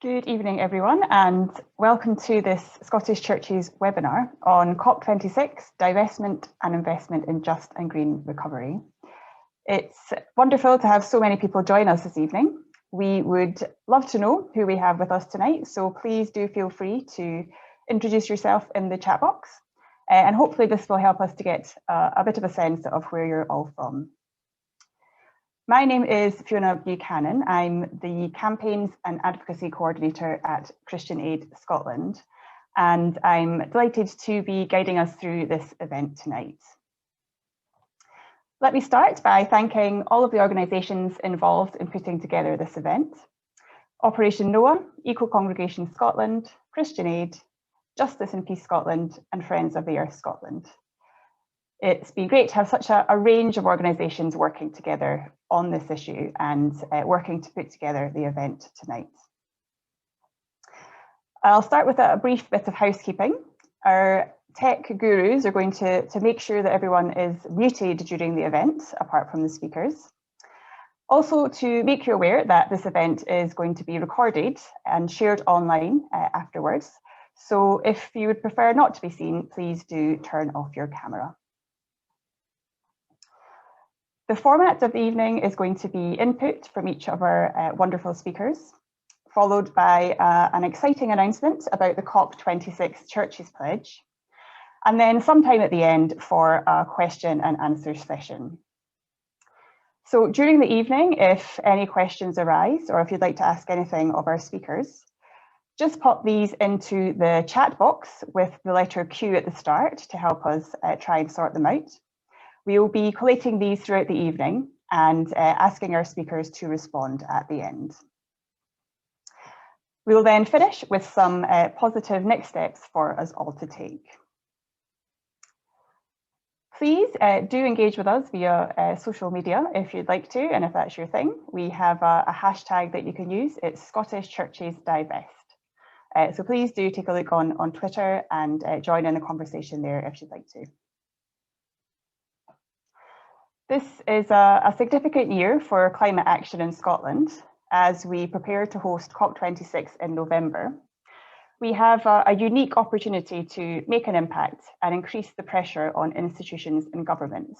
Good evening, everyone, and welcome to this Scottish Churches webinar on COP26, Divestment and Investment in Just and Green Recovery. It's wonderful to have so many people join us this evening. We would love to know who we have with us tonight, so please do feel free to introduce yourself in the chat box, and hopefully this will help us to get a bit of a sense of where you're all from. My name is Fiona Buchanan. I'm the Campaigns and Advocacy Coordinator at Christian Aid Scotland, and I'm delighted to be guiding us through this event tonight. Let me start by thanking all of the organisations involved in putting together this event: Operation Noah, Eco Congregation Scotland, Christian Aid, Justice and Peace Scotland, and Friends of the Earth Scotland. It's been great to have such a range of organisations working together on this issue and working to put together the event tonight. I'll start with a brief bit of housekeeping. Our tech gurus are going to make sure that everyone is muted during the event, apart from the speakers. Also, to make you aware that this event is going to be recorded and shared online afterwards. So if you would prefer not to be seen, please do turn off your camera. The format of the evening is going to be input from each of our wonderful speakers, followed by an exciting announcement about the COP26 Churches Pledge, and then sometime at the end for a question and answer session. So during the evening, if any questions arise, or if you'd like to ask anything of our speakers, just pop these into the chat box with the letter Q at the start to help us try and sort them out. We will be collating these throughout the evening and asking our speakers to respond at the end. We will then finish with some positive next steps for us all to take. Please do engage with us via social media if you'd like to, and if that's your thing. We have a hashtag that you can use. It's Scottish Churches Divest. So please do take a look on Twitter and join in the conversation there if you'd like to. This is a significant year for climate action in Scotland as we prepare to host COP26 in November. We have a unique opportunity to make an impact and increase the pressure on institutions and governments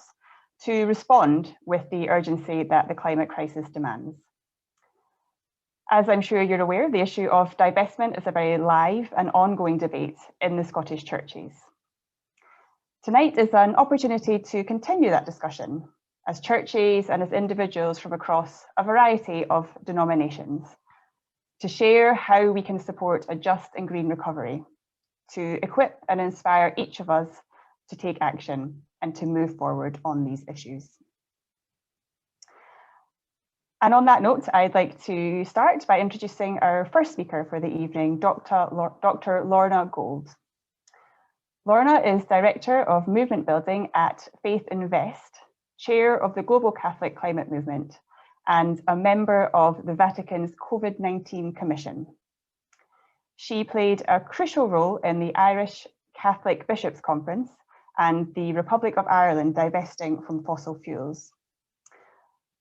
to respond with the urgency that the climate crisis demands. As I'm sure you're aware, the issue of divestment is a very live and ongoing debate in the Scottish churches. Tonight is an opportunity to continue that discussion as churches and as individuals from across a variety of denominations, to share how we can support a just and green recovery, to equip and inspire each of us to take action and to move forward on these issues. And on that note, I'd like to start by introducing our first speaker for the evening, Dr. Lorna Gold. Lorna is Director of Movement Building at FaithInvest, Chair of the Global Catholic Climate Movement, and a member of the Vatican's COVID-19 Commission. She played a crucial role in the Irish Catholic Bishops' Conference and the Republic of Ireland divesting from fossil fuels.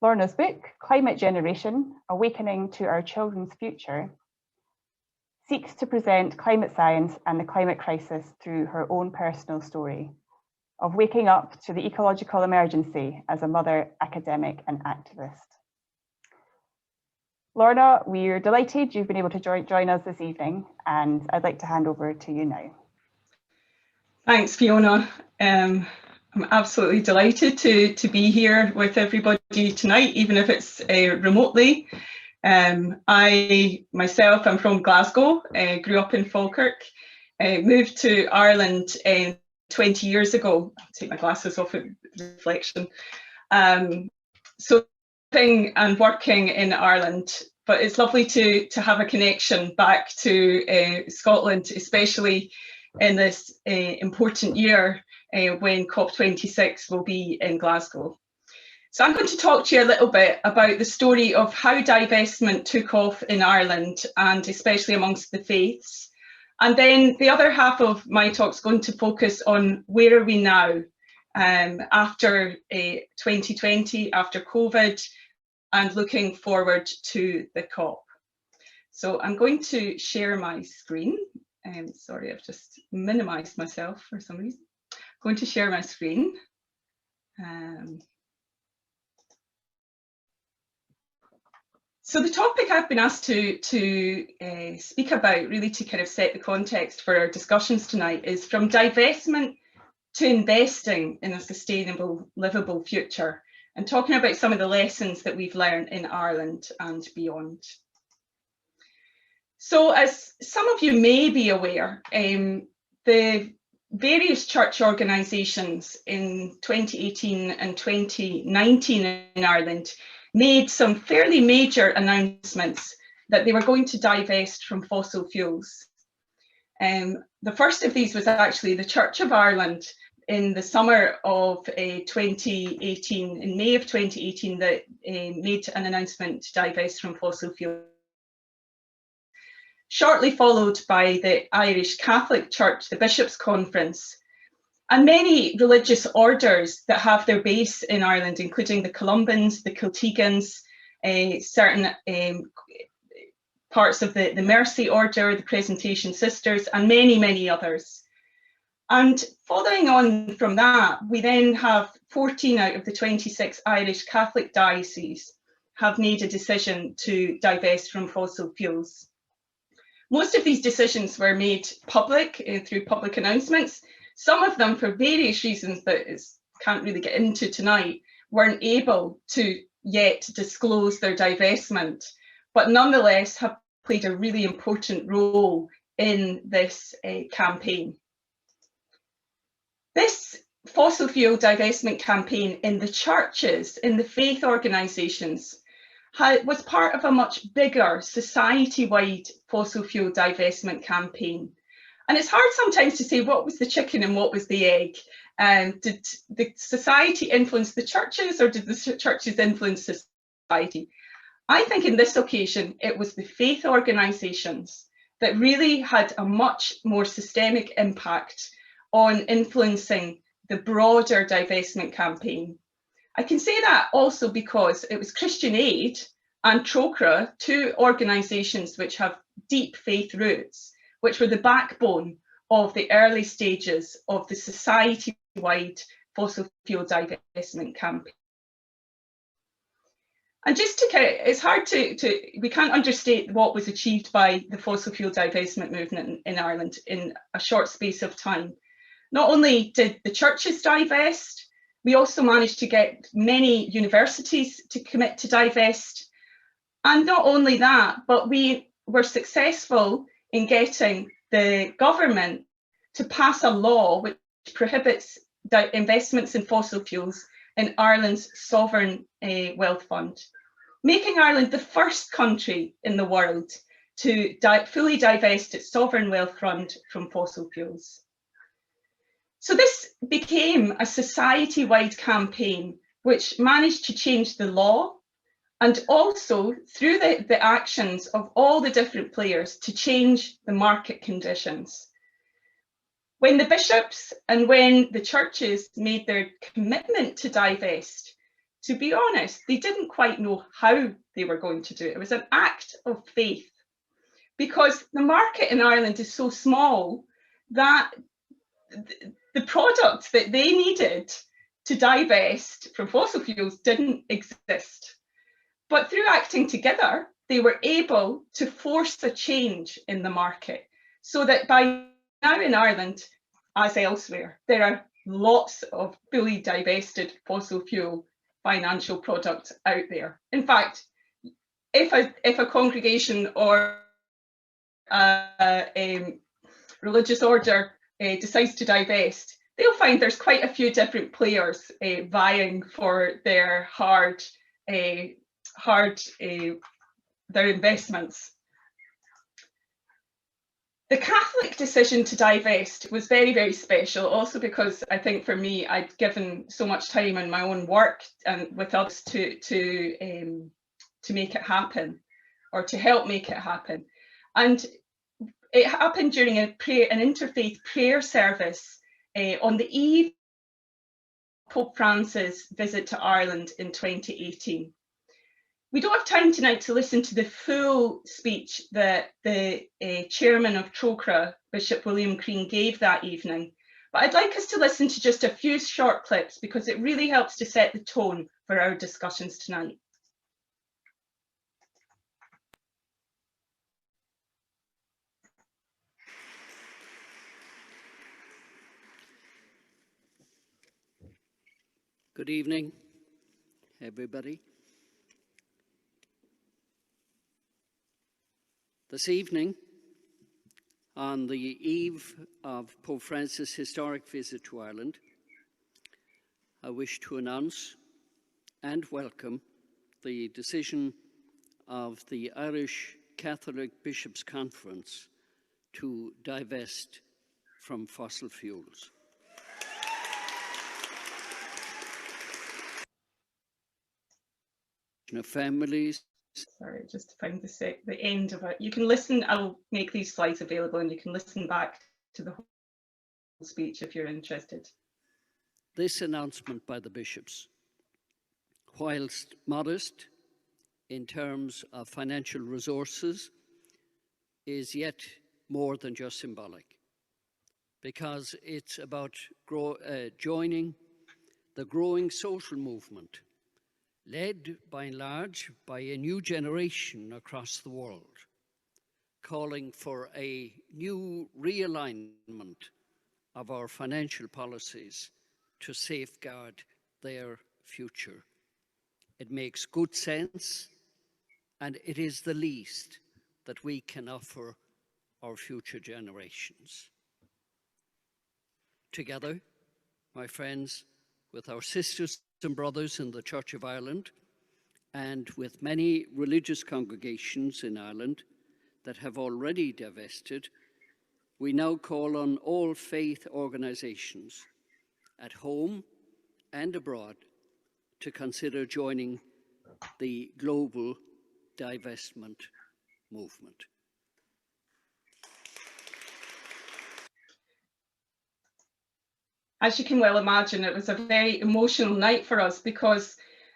Lorna's book, Climate Generation: Awakening to Our Children's Future, seeks to present climate science and the climate crisis through her own personal story of waking up to the ecological emergency as a mother, academic, and activist. Lorna, we're delighted you've been able to join us this evening, and I'd like to hand over to you now. Thanks, Fiona. I'm absolutely delighted to be here with everybody tonight, even if it's remotely. I myself am from Glasgow, grew up in Falkirk, moved to Ireland 20 years ago. I'll take my glasses off at reflection. So living and working in Ireland, but it's lovely to have a connection back to Scotland, especially in this important year when COP26 will be in Glasgow. So I'm going to talk to you a little bit about the story of how divestment took off in Ireland, and especially amongst the faiths. And then the other half of my talk is going to focus on where are we now after 2020, after COVID, and looking forward to the COP. So I'm going to share my screen. Sorry, I've just minimized myself for some reason. I'm going to share my screen. So the topic I've been asked to speak about, really to kind of set the context for our discussions tonight, is from divestment to investing in a sustainable, livable future, and talking about some of the lessons that we've learned in Ireland and beyond. So as some of you may be aware, the various church organisations in 2018 and 2019 in Ireland made some fairly major announcements that they were going to divest from fossil fuels. The first of these was actually the Church of Ireland in the summer of 2018, in May of 2018, that made an announcement to divest from fossil fuels. Shortly followed by the Irish Catholic Church, the Bishops' Conference, and many religious orders that have their base in Ireland, including the Columbans, the Kiltegans, certain parts of the Mercy Order, the Presentation Sisters, and many, many others. And following on from that, we then have 14 out of the 26 Irish Catholic dioceses have made a decision to divest from fossil fuels. Most of these decisions were made public through public announcements. Some of them, for various reasons that I can't really get into tonight, weren't able to yet disclose their divestment, but nonetheless have played a really important role in this campaign. This fossil fuel divestment campaign in the churches, in the faith organisations, was part of a much bigger society-wide fossil fuel divestment campaign. And it's hard sometimes to say what was the chicken and what was the egg. Did the society influence the churches, or did the churches influence society? I think in this occasion, it was the faith organisations that really had a much more systemic impact on influencing the broader divestment campaign. I can say that also because it was Christian Aid and Trócaire, two organisations which have deep faith roots, which were the backbone of the early stages of the society-wide fossil fuel divestment campaign. And just to kind of, it's hard we can't understate what was achieved by the fossil fuel divestment movement in Ireland in a short space of time. Not only did the churches divest, we also managed to get many universities to commit to divest. And not only that, but we were successful in getting the government to pass a law which prohibits investments in fossil fuels in Ireland's sovereign wealth fund, making Ireland the first country in the world to fully divest its sovereign wealth fund from fossil fuels. So this became a society-wide campaign which managed to change the law, and also through the actions of all the different players to change the market conditions. When the bishops and when the churches made their commitment to divest, to be honest, they didn't quite know how they were going to do it. It was an act of faith, because the market in Ireland is so small that the products that they needed to divest from fossil fuels didn't exist. But through acting together, they were able to force a change in the market, so that by now in Ireland, as elsewhere, there are lots of fully divested fossil fuel financial products out there. In fact, if a congregation or a religious order decides to divest, they'll find there's quite a few different players vying for their their investments. The Catholic decision to divest was very, very special, also because I think for me, I'd given so much time in my own work and with others to make it happen, or to help make it happen. And it happened during an interfaith prayer service on the eve of Pope Francis' visit to Ireland in 2018. We don't have time tonight to listen to the full speech that the chairman of Trócaire, Bishop William Crean, gave that evening, but I'd like us to listen to just a few short clips because it really helps to set the tone for our discussions tonight. Good evening, everybody. This evening, on the eve of Pope Francis' historic visit to Ireland, I wish to announce and welcome the decision of the Irish Catholic Bishops' Conference to divest from fossil fuels. Families. Sorry, just to find the end of it. You can listen, I'll make these slides available and you can listen back to the whole speech if you're interested. This announcement by the bishops, whilst modest in terms of financial resources, is yet more than just symbolic, because it's about joining the growing social movement led by and large by a new generation across the world, calling for a new realignment of our financial policies to safeguard their future. It makes good sense, and it is the least that we can offer our future generations. Together, my friends, with our sisters and brothers in the Church of Ireland, and with many religious congregations in Ireland that have already divested, we now call on all faith organisations at home and abroad to consider joining the global divestment movement. As you can well imagine, it was a very emotional night for us because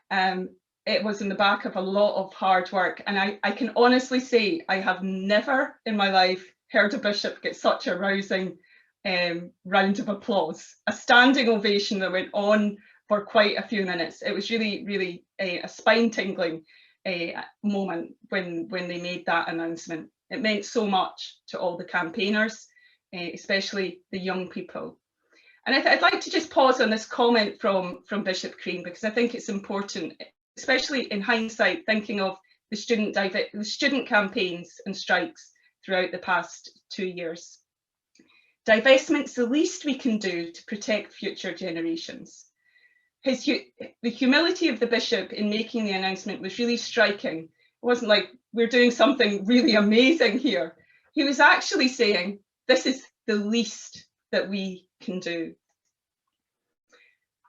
it was in the back of a lot of hard work. And I can honestly say I have never in my life heard a bishop get such a rousing round of applause, a standing ovation that went on for quite a few minutes. It was really, really a spine-tingling moment when they made that announcement. It meant so much to all the campaigners, especially the young people. And I'd like to just pause on this comment from Bishop Crean, because I think it's important, especially in hindsight, thinking of the student campaigns and strikes throughout the past 2 years. Divestment's the least we can do to protect future generations. The humility of the bishop in making the announcement was really striking. It wasn't like we're doing something really amazing here. He was actually saying, this is the least that we can do.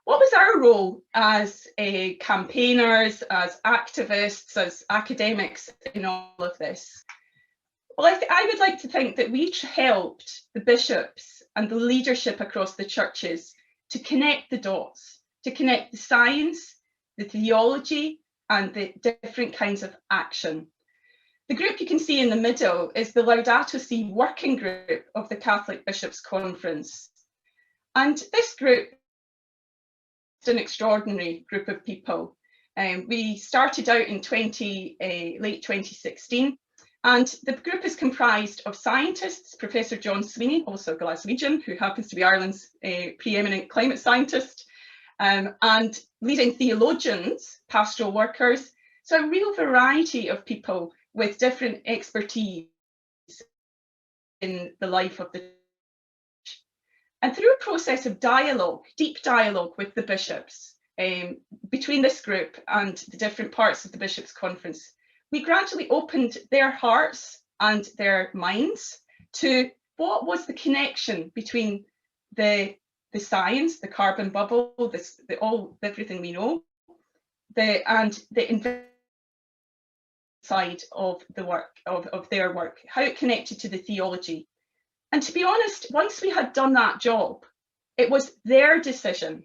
What was our role as campaigners, as activists, as academics in all of this? Well, I would like to think that we helped the bishops and the leadership across the churches to connect the dots, to connect the science, the theology, and the different kinds of action. The group you can see in the middle is the Laudato Si working group of the Catholic Bishops' Conference. And this group is an extraordinary group of people. We started out in late 2016, and the group is comprised of scientists, Professor John Sweeney, also a Glaswegian, who happens to be Ireland's preeminent climate scientist, and leading theologians, pastoral workers, so a real variety of people with different expertise in the life of the church. And through a process of dialogue, deep dialogue with the bishops, between this group and the different parts of the Bishops' Conference, we gradually opened their hearts and their minds to what was the connection between the science, the carbon bubble, everything we know, and the side of the work, of their work, how it connected to the theology. And to be honest, once we had done that job, it was their decision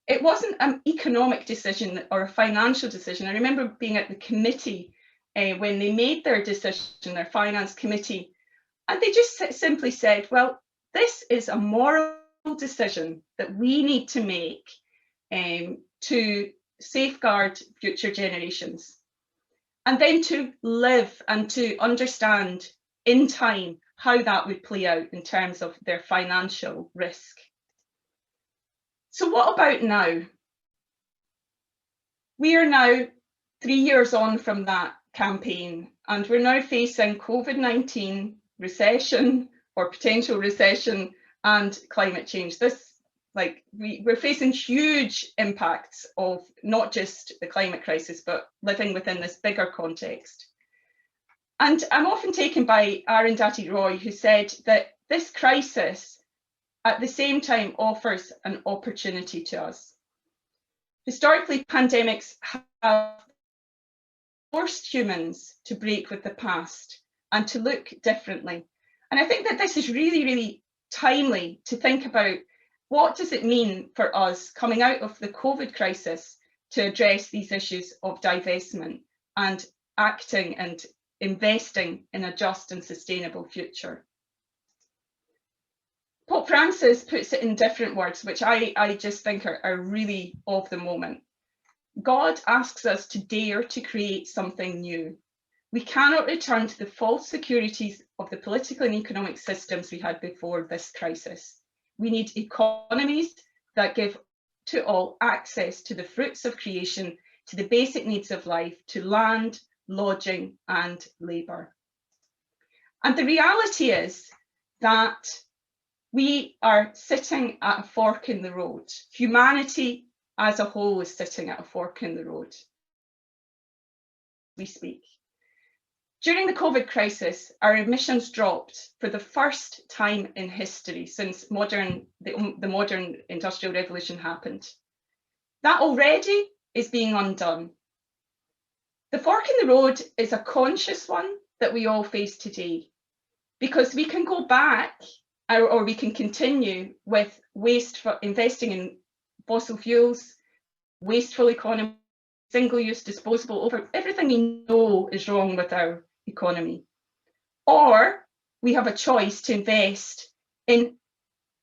it wasn't an economic decision or a financial decision. I remember being at the committee when they made their decision, their finance committee, and they just simply said, well, this is a moral decision that we need to make to safeguard future generations, and then to live and to understand in time how that would play out in terms of their financial risk. So what about now? We are now 3 years on from that campaign, and we're now facing COVID-19, recession or potential recession, and climate change. We're facing huge impacts of not just the climate crisis, but living within this bigger context. And I'm often taken by Arundhati Roy, who said that this crisis at the same time offers an opportunity to us. Historically, pandemics have forced humans to break with the past and to look differently. And I think that this is really, really timely to think about what does it mean for us coming out of the COVID crisis to address these issues of divestment and acting and investing in a just and sustainable future. Pope Francis puts it in different words, which I just think are really of the moment. God asks us to dare to create something new. We cannot return to the false securities of the political and economic systems we had before this crisis. We need economies that give to all access to the fruits of creation, to the basic needs of life, to land, lodging, and labour. And the reality is that we are sitting at a fork in the road. Humanity as a whole is sitting at a fork in the road. We speak. During the COVID crisis, our emissions dropped for the first time in history since the modern industrial revolution happened. That already is being undone. The fork in the road is a conscious one that we all face today, because we can go back or we can continue with investing in fossil fuels, wasteful economy, single-use, disposable, over everything we know is wrong with our economy. Or we have a choice to invest in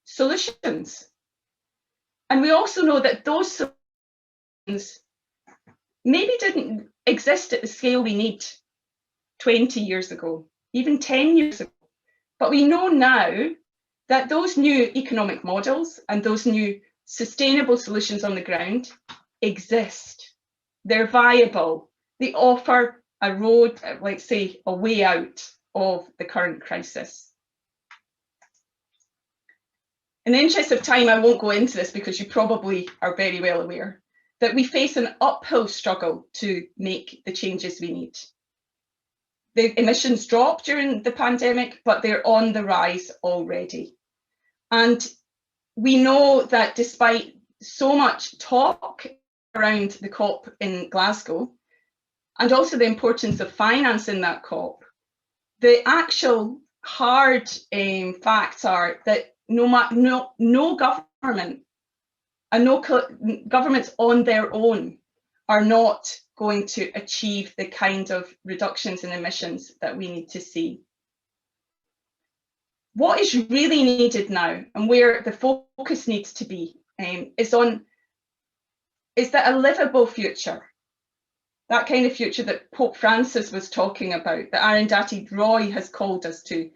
solutions. And we also know that those solutions maybe didn't exist at the scale we need 20 years ago, even 10 years ago. But we know now that those new economic models and those new sustainable solutions on the ground exist. They're viable. They offer a road, let's say, a way out of the current crisis. In the interest of time, I won't go into this because you probably are very well aware that we face an uphill struggle to make the changes we need. The emissions dropped during the pandemic, but they're on the rise already. And we know that despite so much talk around the COP in Glasgow, and also the importance of finance in that COP, the actual hard facts are that no government and no governments on their own are not going to achieve the kind of reductions in emissions that we need to see. What is really needed now, and where the focus needs to be, is that a livable future, that kind of future that Pope Francis was talking about, that Arundhati Roy has called us to,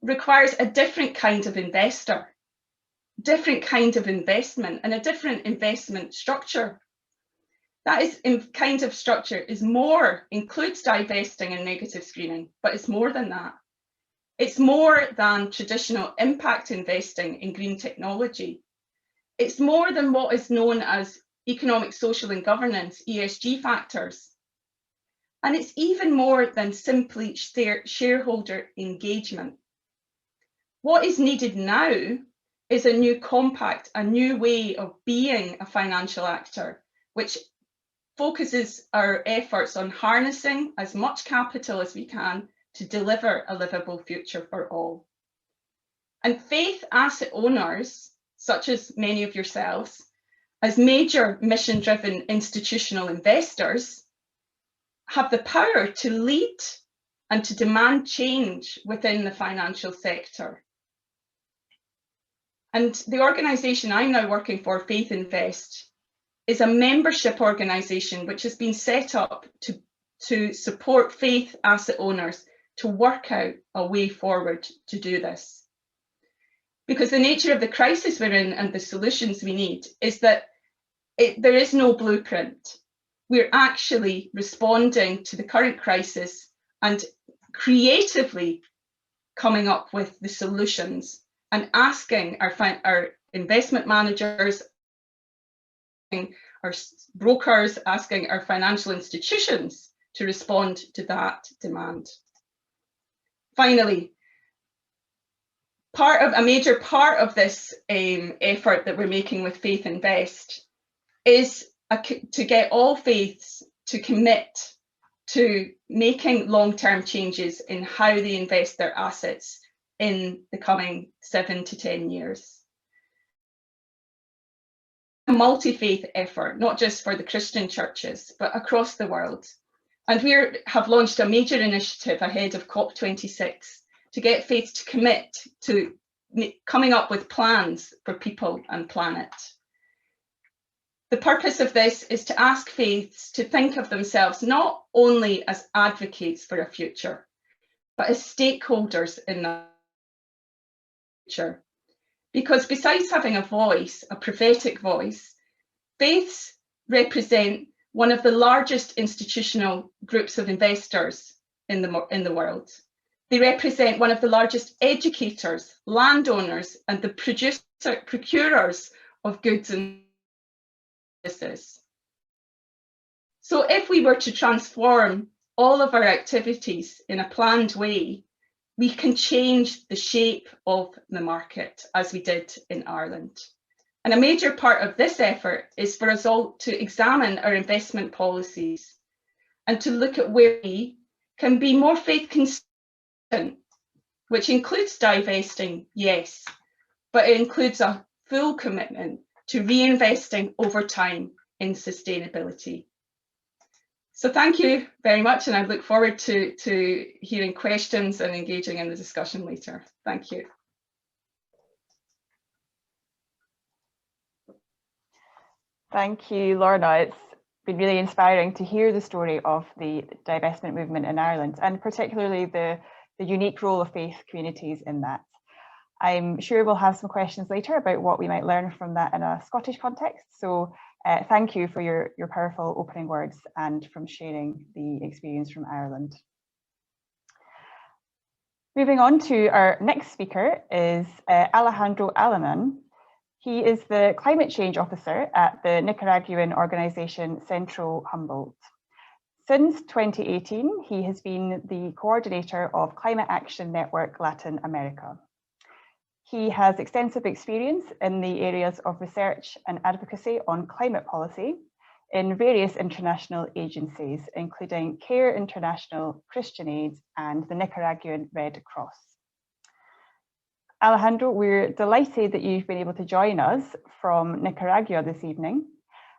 requires a different kind of investor, different kind of investment, and a different investment structure. That kind of structure includes divesting and negative screening, but it's more than that. It's more than traditional impact investing in green technology. It's more than what is known as economic, social, and governance, ESG factors. And it's even more than simply shareholder engagement. What is needed now is a new compact, a new way of being a financial actor, which focuses our efforts on harnessing as much capital as we can to deliver a livable future for all. And faith asset owners, such as many of yourselves, as major mission-driven institutional investors, have the power to lead and to demand change within the financial sector. And the organisation I'm now working for, FaithInvest, is a membership organisation which has been set up to support faith asset owners to work out a way forward to do this. Because the nature of the crisis we're in and the solutions we need is that there is no blueprint. We're actually responding to the current crisis and creatively coming up with the solutions and asking our investment managers, our brokers, asking our financial institutions to respond to that demand. Finally, a major part of this effort that we're making with FaithInvest is to get all faiths to commit to making long-term changes in how they invest their assets in the coming 7 to 10 years. A multi-faith effort, not just for the Christian churches, but across the world. And we have launched a major initiative ahead of COP26 to get faiths to commit to coming up with plans for people and planet. The purpose of this is to ask faiths to think of themselves not only as advocates for a future, but as stakeholders in the future. Because besides having a voice, a prophetic voice, faiths represent one of the largest institutional groups of investors in the world. They represent one of the largest educators, landowners, and the procurers of goods and services. So if we were to transform all of our activities in a planned way, we can change the shape of the market as we did in Ireland. And a major part of this effort is for us all to examine our investment policies and to look at where we can be more faith consistent, which includes divesting, yes, but it includes a full commitment to reinvesting over time in sustainability. So thank you very much, and I look forward to hearing questions and engaging in the discussion later. Thank you. Thank you, Lorna. It's been really inspiring to hear the story of the divestment movement in Ireland, and particularly the unique role of faith communities in that. I'm sure we'll have some questions later about what we might learn from that in a Scottish context. So thank you for your powerful opening words and from sharing the experience from Ireland. Moving on to our next speaker is Alejandro Aleman. He is the Climate Change Officer at the Nicaraguan organization Centro Humboldt. Since 2018, he has been the coordinator of Climate Action Network Latin America. He has extensive experience in the areas of research and advocacy on climate policy in various international agencies, including CARE International, Christian Aid, and the Nicaraguan Red Cross. Alejandro, we're delighted that you've been able to join us from Nicaragua this evening.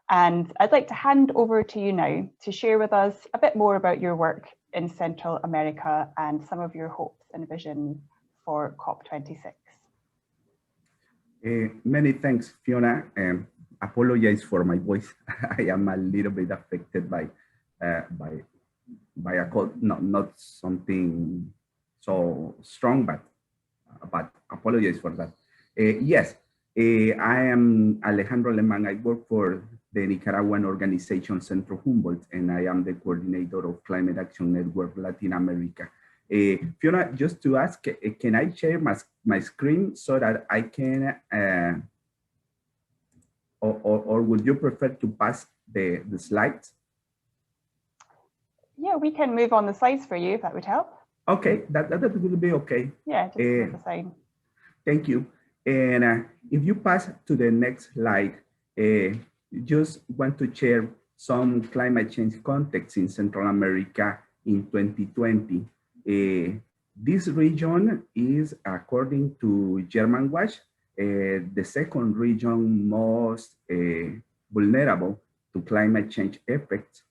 And I'd like to hand over to you now to share with us a bit more about your work in Central America and some of your hopes and visions for COP26. Many thanks, Fiona. Apologize for my voice. I am a little bit affected by a cold. Not something so strong, but apologize for that. Yes, I am Alejandro Aleman. I work for the Nicaraguan organization Centro Humboldt, and I am the coordinator of Climate Action Network Latin America. Fiona, just to ask, can I share my screen so that I can, or would you prefer to pass the slides? Yeah, we can move on the slides for you if that would help. Okay, that will be okay. Yeah, just move the sign. Thank you. And if you pass to the next slide, just want to share some climate change context in Central America in 2020. This region is, according to German Watch, the second region most vulnerable to climate change effects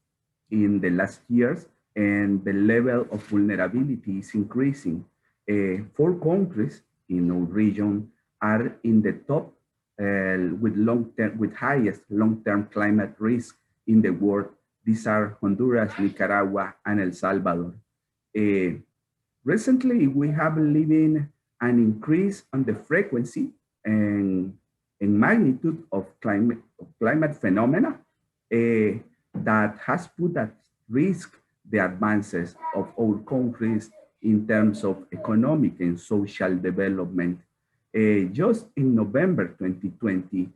in the last years, and the level of vulnerability is increasing. 4 countries in our region are in the top with highest long-term climate risk in the world. These are Honduras, Nicaragua, and El Salvador. Recently, we have living an increase on the frequency and magnitude of climate phenomena that has put at risk the advances of our countries in terms of economic and social development. Just in November 2020,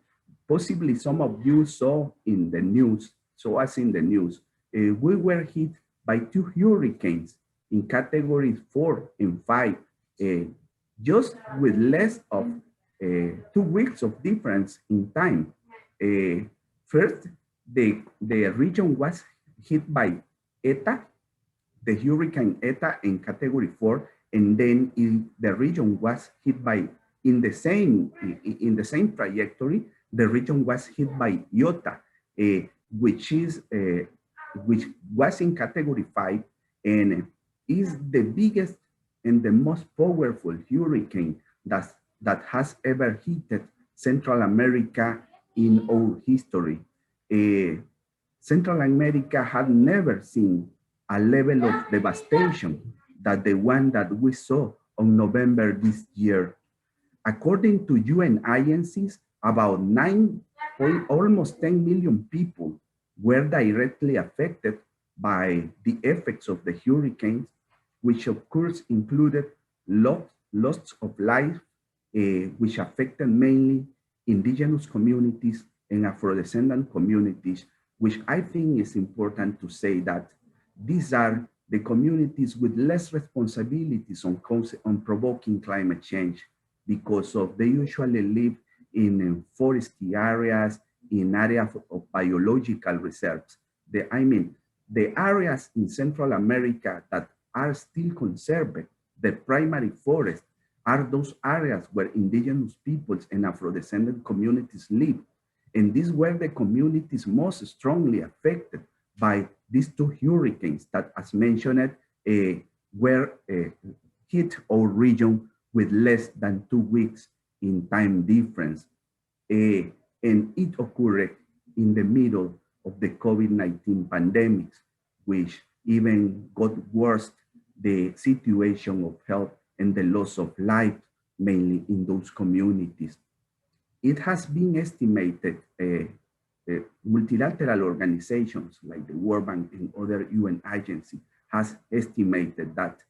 possibly some of you saw in the news, we were hit by 2 hurricanes in categories 4 and 5, just with less of 2 weeks of difference in time. First, the region was hit by ETA, the Hurricane ETA in category 4, and then the region was hit by, in the same trajectory, the region was hit by Iota, which was in category 5 and is the biggest and the most powerful hurricane that has ever hit Central America in our history. Central America had never seen a level of devastation that the one that we saw on November this year. According to UN agencies, about almost 10 million people were directly affected by the effects of the hurricanes, which of course included loss of life, which affected mainly indigenous communities and Afro-descendant communities, which I think is important to say that these are the communities with less responsibilities on provoking climate change, because they usually live in foresty areas, in areas of biological reserves. The areas in Central America that are still conserved, the primary forest, are those areas where indigenous peoples and Afro-descendant communities live. And these were the communities most strongly affected by these 2 hurricanes that, as mentioned, were hit our region with less than 2 weeks in time difference. And it occurred in the middle of the COVID-19 pandemic, which even got worse the situation of health and the loss of life, mainly in those communities. It has been estimated, multilateral organizations like the World Bank and other UN agencies has estimated that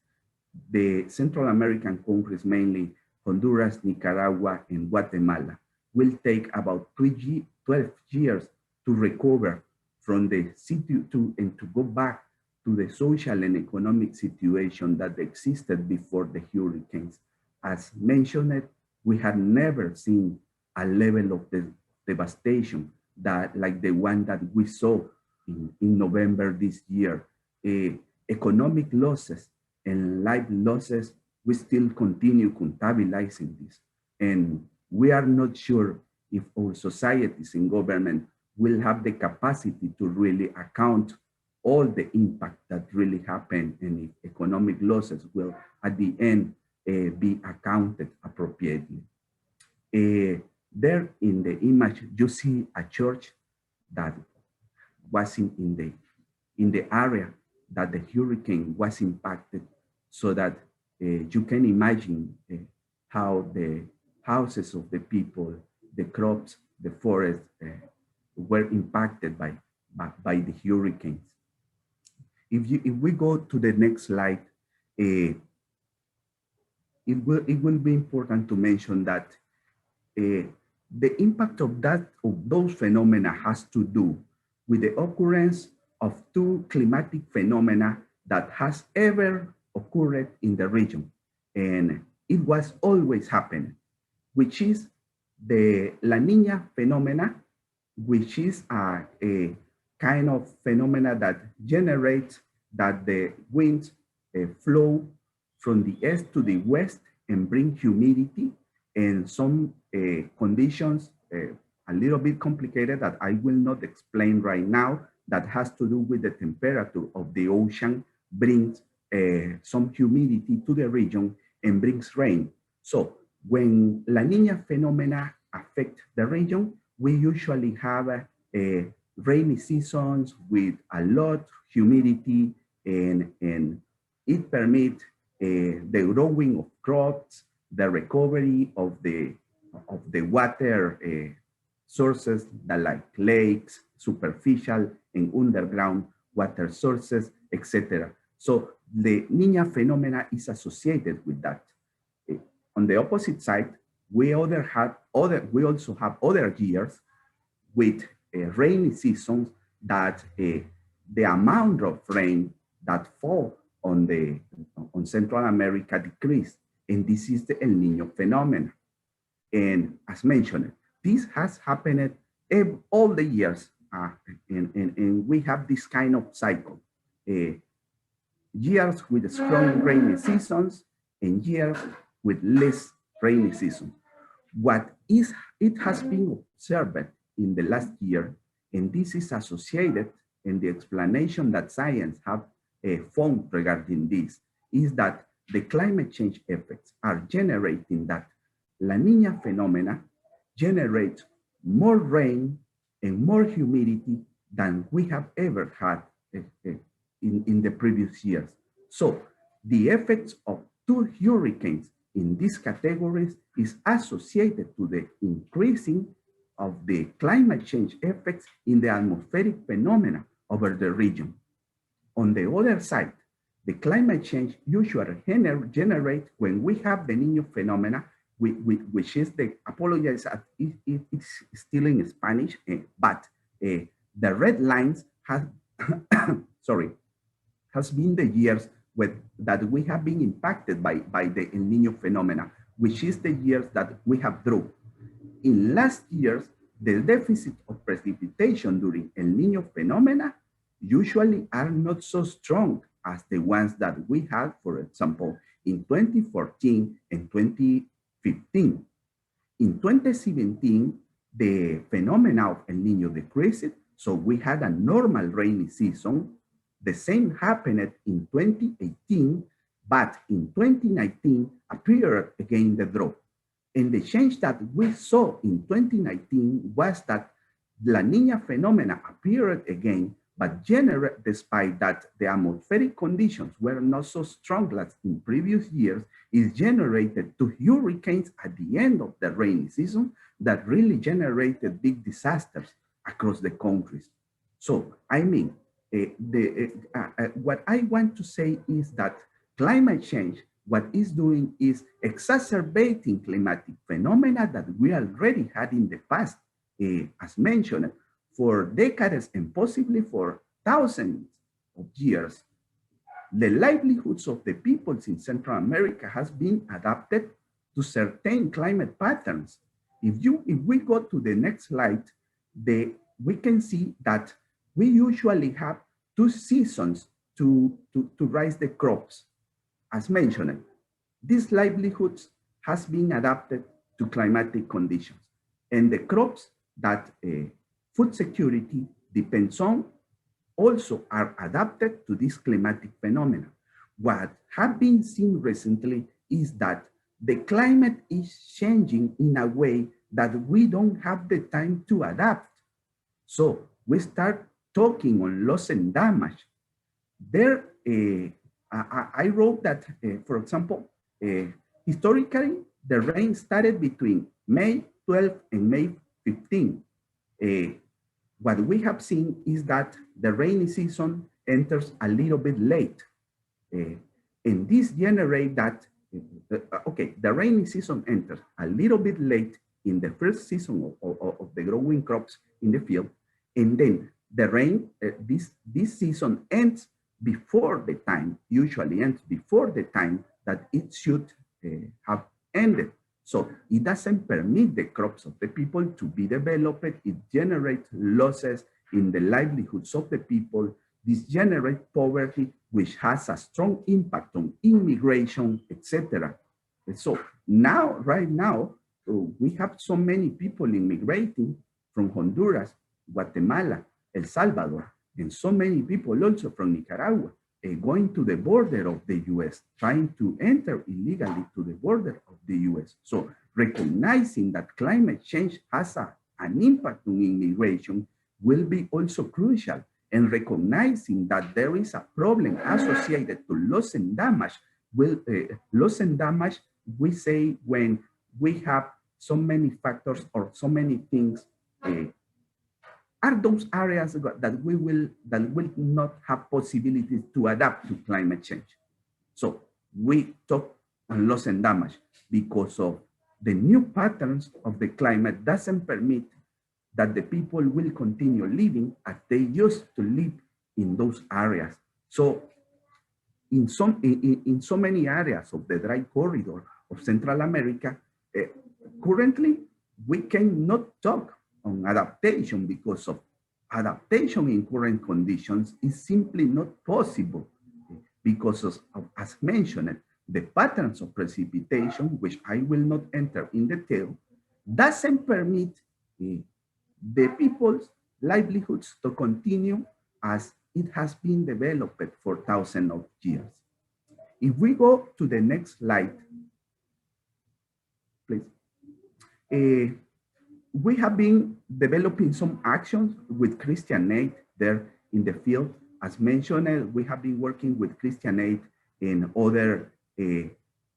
the Central American countries, mainly Honduras, Nicaragua, and Guatemala, will take about 12 years to recover from the and to go back to the social and economic situation that existed before the hurricanes. As mentioned, we had never seen a level of devastation like the one that we saw in November this year. Economic losses and life losses, we still continue contabilizing this. And we are not sure if our societies and government will have the capacity to really account all the impact that really happened, and if economic losses will at the end be accounted appropriately. There in the image, you see a church that was in the area that the hurricane was impacted, so that you can imagine how the houses of the people, the crops, the forest were impacted by the hurricanes. If we go to the next slide, it will be important to mention that the impact of those phenomena has to do with the occurrence of 2 climatic phenomena that has ever occurred in the region, and it was always happening, which is the La Niña phenomena, which is a kind of phenomena that generates that the winds flow from the east to the west and bring humidity and some conditions a little bit complicated that I will not explain right now, that has to do with the temperature of the ocean brings some humidity to the region and brings rain. So when La Niña phenomena affect the region, we usually have rainy seasons with a lot of humidity, and it permits the growing of crops, the recovery of the water sources that like lakes, superficial and underground water sources, etc. So the Niña phenomena is associated with that. On the opposite side, we also have other years with rainy seasons that the amount of rain that fall on Central America decrease, and this is the El Niño phenomenon. And as mentioned, this has happened all the years, and we have this kind of cycle. Years with strong rainy seasons and years with less rainy seasons. It has been observed in the last year, and this is associated, and the explanation that science have found regarding this is that the climate change effects are generating that La Niña phenomena generates more rain and more humidity than we have ever had in the previous years. So the effects of 2 hurricanes in these categories is associated to the increasing of the climate change effects in the atmospheric phenomena over the region. On the other side, the climate change usually generates when we have the Niño phenomena, which is the, apologize, it's still in Spanish, but the red lines has, sorry, has been the years that we have been impacted by the El Niño phenomena, which is the years that we have drew. In last years, the deficit of precipitation during El Niño phenomena usually are not so strong as the ones that we had, for example, in 2014 and 2015. In 2017, the phenomena of El Niño decreased, so we had a normal rainy season. The same happened in 2018, but in 2019 appeared again the drop. And the change that we saw in 2019 was that La Niña phenomena appeared again, but despite that the atmospheric conditions were not so strong as in previous years, it generated 2 hurricanes at the end of the rainy season that really generated big disasters across the countries. So, I mean, what I want to say is that climate change, what it's doing is exacerbating climatic phenomena that we already had in the past, as mentioned, for decades and possibly for thousands of years. The livelihoods of the peoples in Central America has been adapted to certain climate patterns. If we go to the next slide, we can see that we usually have 2 seasons to raise the crops. As mentioned, these livelihoods has been adapted to climatic conditions, and the crops that food security depends on also are adapted to this climatic phenomena. What has been seen recently is that the climate is changing in a way that we don't have the time to adapt. So we start talking on loss and damage. There, I wrote that, for example, historically, the rain started between May 12 and May 15. What we have seen is that the rainy season enters a little bit late. And this generates that, okay, the rainy season enters a little bit late in the first season of the growing crops in the field. And then the rain, this season ends before the time, usually ends before the time that it should have ended. So it doesn't permit the crops of the people to be developed. It generates losses in the livelihoods of the people. This generates poverty, which has a strong impact on immigration, etc. So now, right now, we have so many people immigrating from Honduras, Guatemala, El Salvador, and so many people also from Nicaragua going to the border of the US, trying to enter illegally to the border of the US. So recognizing that climate change has an impact on immigration will be also crucial, and recognizing that there is a problem associated to loss and damage. Loss and damage, we say when we have so many factors or so many things are those areas that will not have possibilities to adapt to climate change. So we talk on loss and damage because of the new patterns of the climate doesn't permit that the people will continue living as they used to live in those areas. So in so many areas of the dry corridor of Central America, currently we cannot talk on adaptation because of adaptation in current conditions is simply not possible because of, as mentioned, the patterns of precipitation, which I will not enter in detail, doesn't permit the people's livelihoods to continue as it has been developed for thousands of years. If we go to the next slide, please. We have been developing some actions with Christian Aid there in the field. As mentioned, we have been working with Christian Aid and other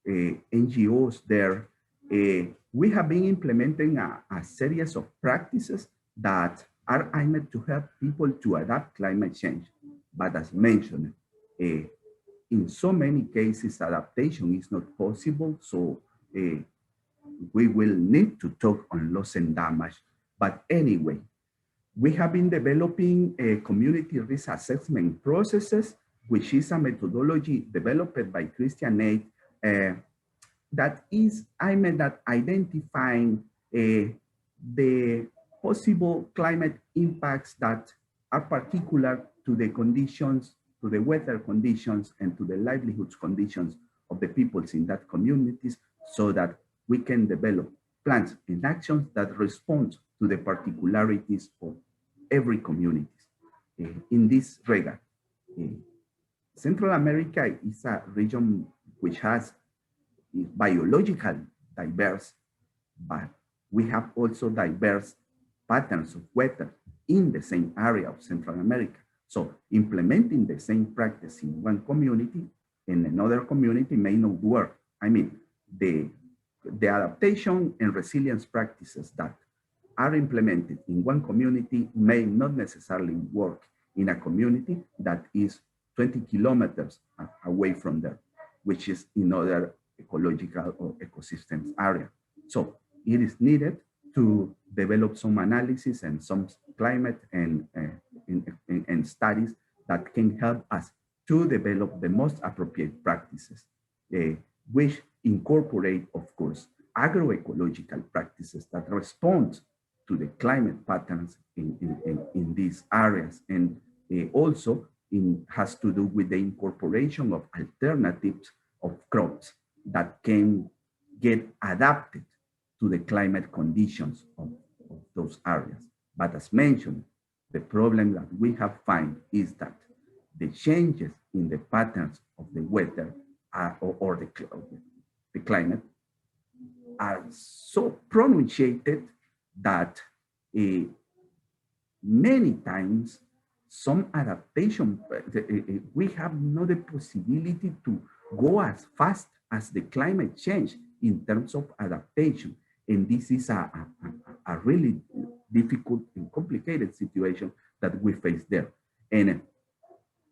NGOs there. We have been implementing a series of practices that are aimed to help people to adapt climate change. But as mentioned, in so many cases, adaptation is not possible. So we will need to talk on loss and damage. But anyway, we have been developing community risk assessment processes, which is a methodology developed by Christian Aid that is aimed at identifying the possible climate impacts that are particular to the conditions, to the weather conditions, and to the livelihoods conditions of the peoples in that communities, so that we can develop plans and actions that respond to the particularities of every community. In this regard, Central America is a region which has biological diverse, but we have also diverse patterns of weather in the same area of Central America. So implementing the same practice in one community in another community may not work. I mean, the adaptation and resilience practices that are implemented in one community may not necessarily work in a community that is 20 kilometers away from there, which is in other ecological or ecosystems area. So it is needed to develop some analysis and some climate and studies that can help us to develop the most appropriate practices, which incorporate, of course, agroecological practices that respond to the climate patterns in these areas. And also has to do with the incorporation of alternatives of crops that can get adapted to the climate conditions of those areas. But as mentioned, the problem that we have found is that the changes in the patterns of the weather or the climate are so pronunciated that many times some adaptation, we have not the possibility to go as fast as the climate change in terms of adaptation. And this is a really difficult and complicated situation that we face there. And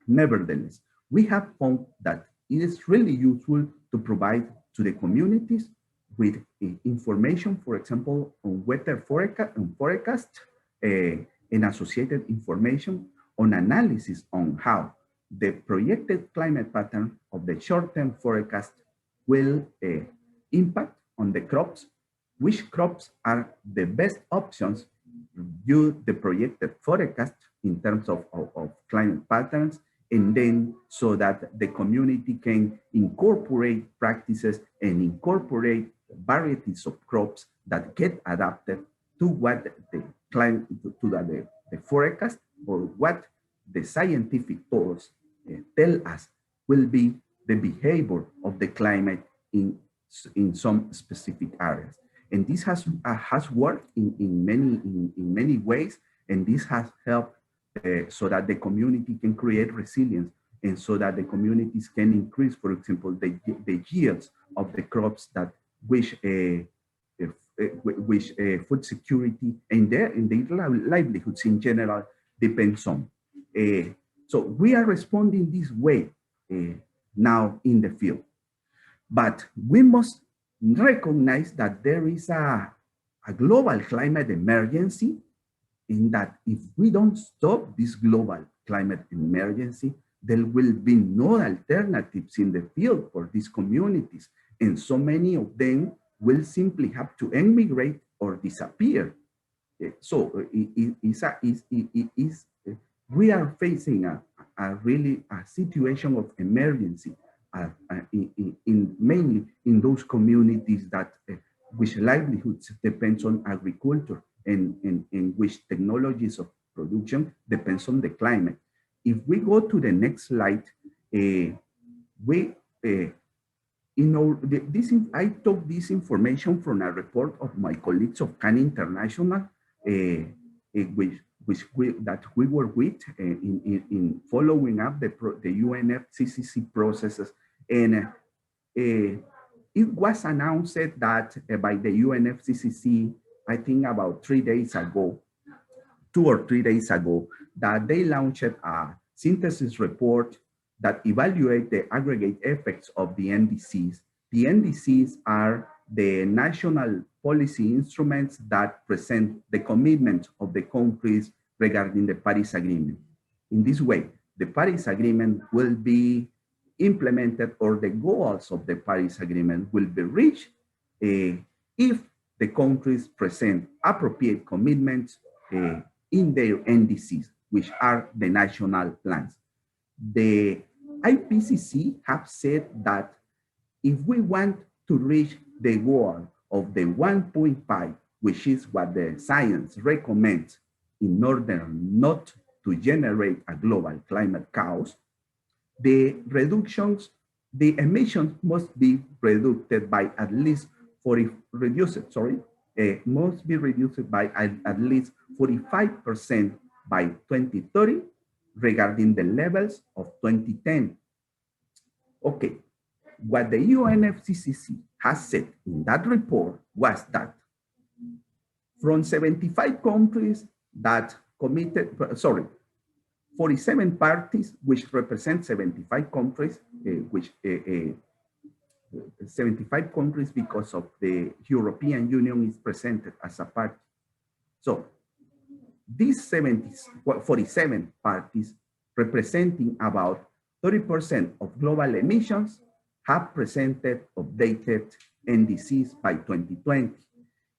nevertheless, we have found that it is really useful to provide to the communities with information, for example, on weather forecast and associated information on analysis on how the projected climate pattern of the short-term forecast will impact on the crops, which crops are the best options due the projected forecast in terms of climate patterns, and then so that the community can incorporate practices and incorporate varieties of crops that get adapted to what the forecast or what the scientific tools tell us will be the behavior of the climate in some specific areas. And this has worked in many ways, and this has helped so that the community can create resilience, and so that the communities can increase, for example, the yields of the crops that which food security and their livelihoods in general depends on. So we are responding this way now in the field. But we must recognize that there is a global climate emergency, in that if we don't stop this global climate emergency, there will be no alternatives in the field for these communities. And so many of them will simply have to emigrate or disappear. So we are facing really a situation of emergency mainly in those communities that which livelihoods depends on agriculture and in which technologies of production depends on the climate. If we go to the next slide, I took this information from a report of my colleagues of CAN International, which we were with in following up the UNFCCC processes. And it was announced that by the UNFCCC, I think about 3 days ago, 2 or 3 days ago, that they launched a synthesis report that evaluate the aggregate effects of the NDCs. The NDCs are the national policy instruments that present the commitment of the countries regarding the Paris Agreement. In this way, the Paris Agreement will be implemented, or the goals of the Paris Agreement will be reached if the countries present appropriate commitments in their NDCs, which are the national plans. The IPCC have said that if we want to reach the goal of the 1.5, which is what the science recommends in order not to generate a global climate chaos, the emissions must be reduced by at least 45% by 2030 regarding the levels of 2010. Okay, what the UNFCCC has said in that report was that from 75 countries that committed, 47 parties, which represent 75 countries, 75 countries because of the European Union is presented as a party. So these 47 parties representing about 30% of global emissions have presented updated NDCs by 2020.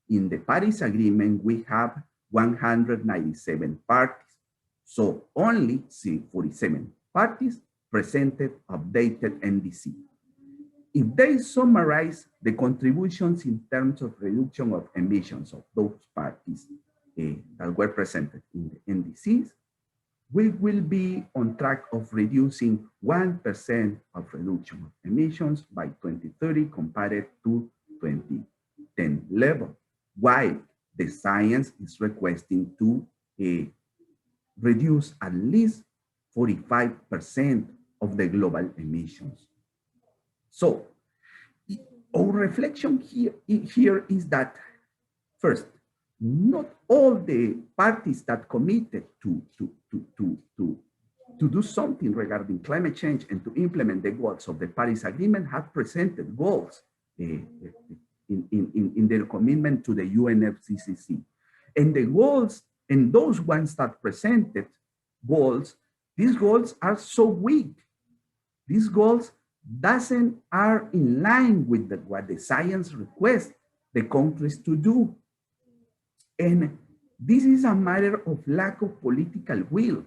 In the Paris Agreement, we have 197 parties. So only 47 parties presented updated NDC. If they summarize the contributions in terms of reduction of emissions of those parties that were presented in the NDCs, we will be on track of reducing 1% of reduction of emissions by 2030 compared to 2010 level, while the science is requesting to reduce at least 45% of the global emissions. So our reflection here is that, first, not all the parties that committed to do something regarding climate change and to implement the goals of the Paris Agreement have presented goals in their commitment to the UNFCCC. And the goals, and those ones that presented goals, these goals are so weak. These goals are in line with what the science requests the countries to do. And this is a matter of lack of political will.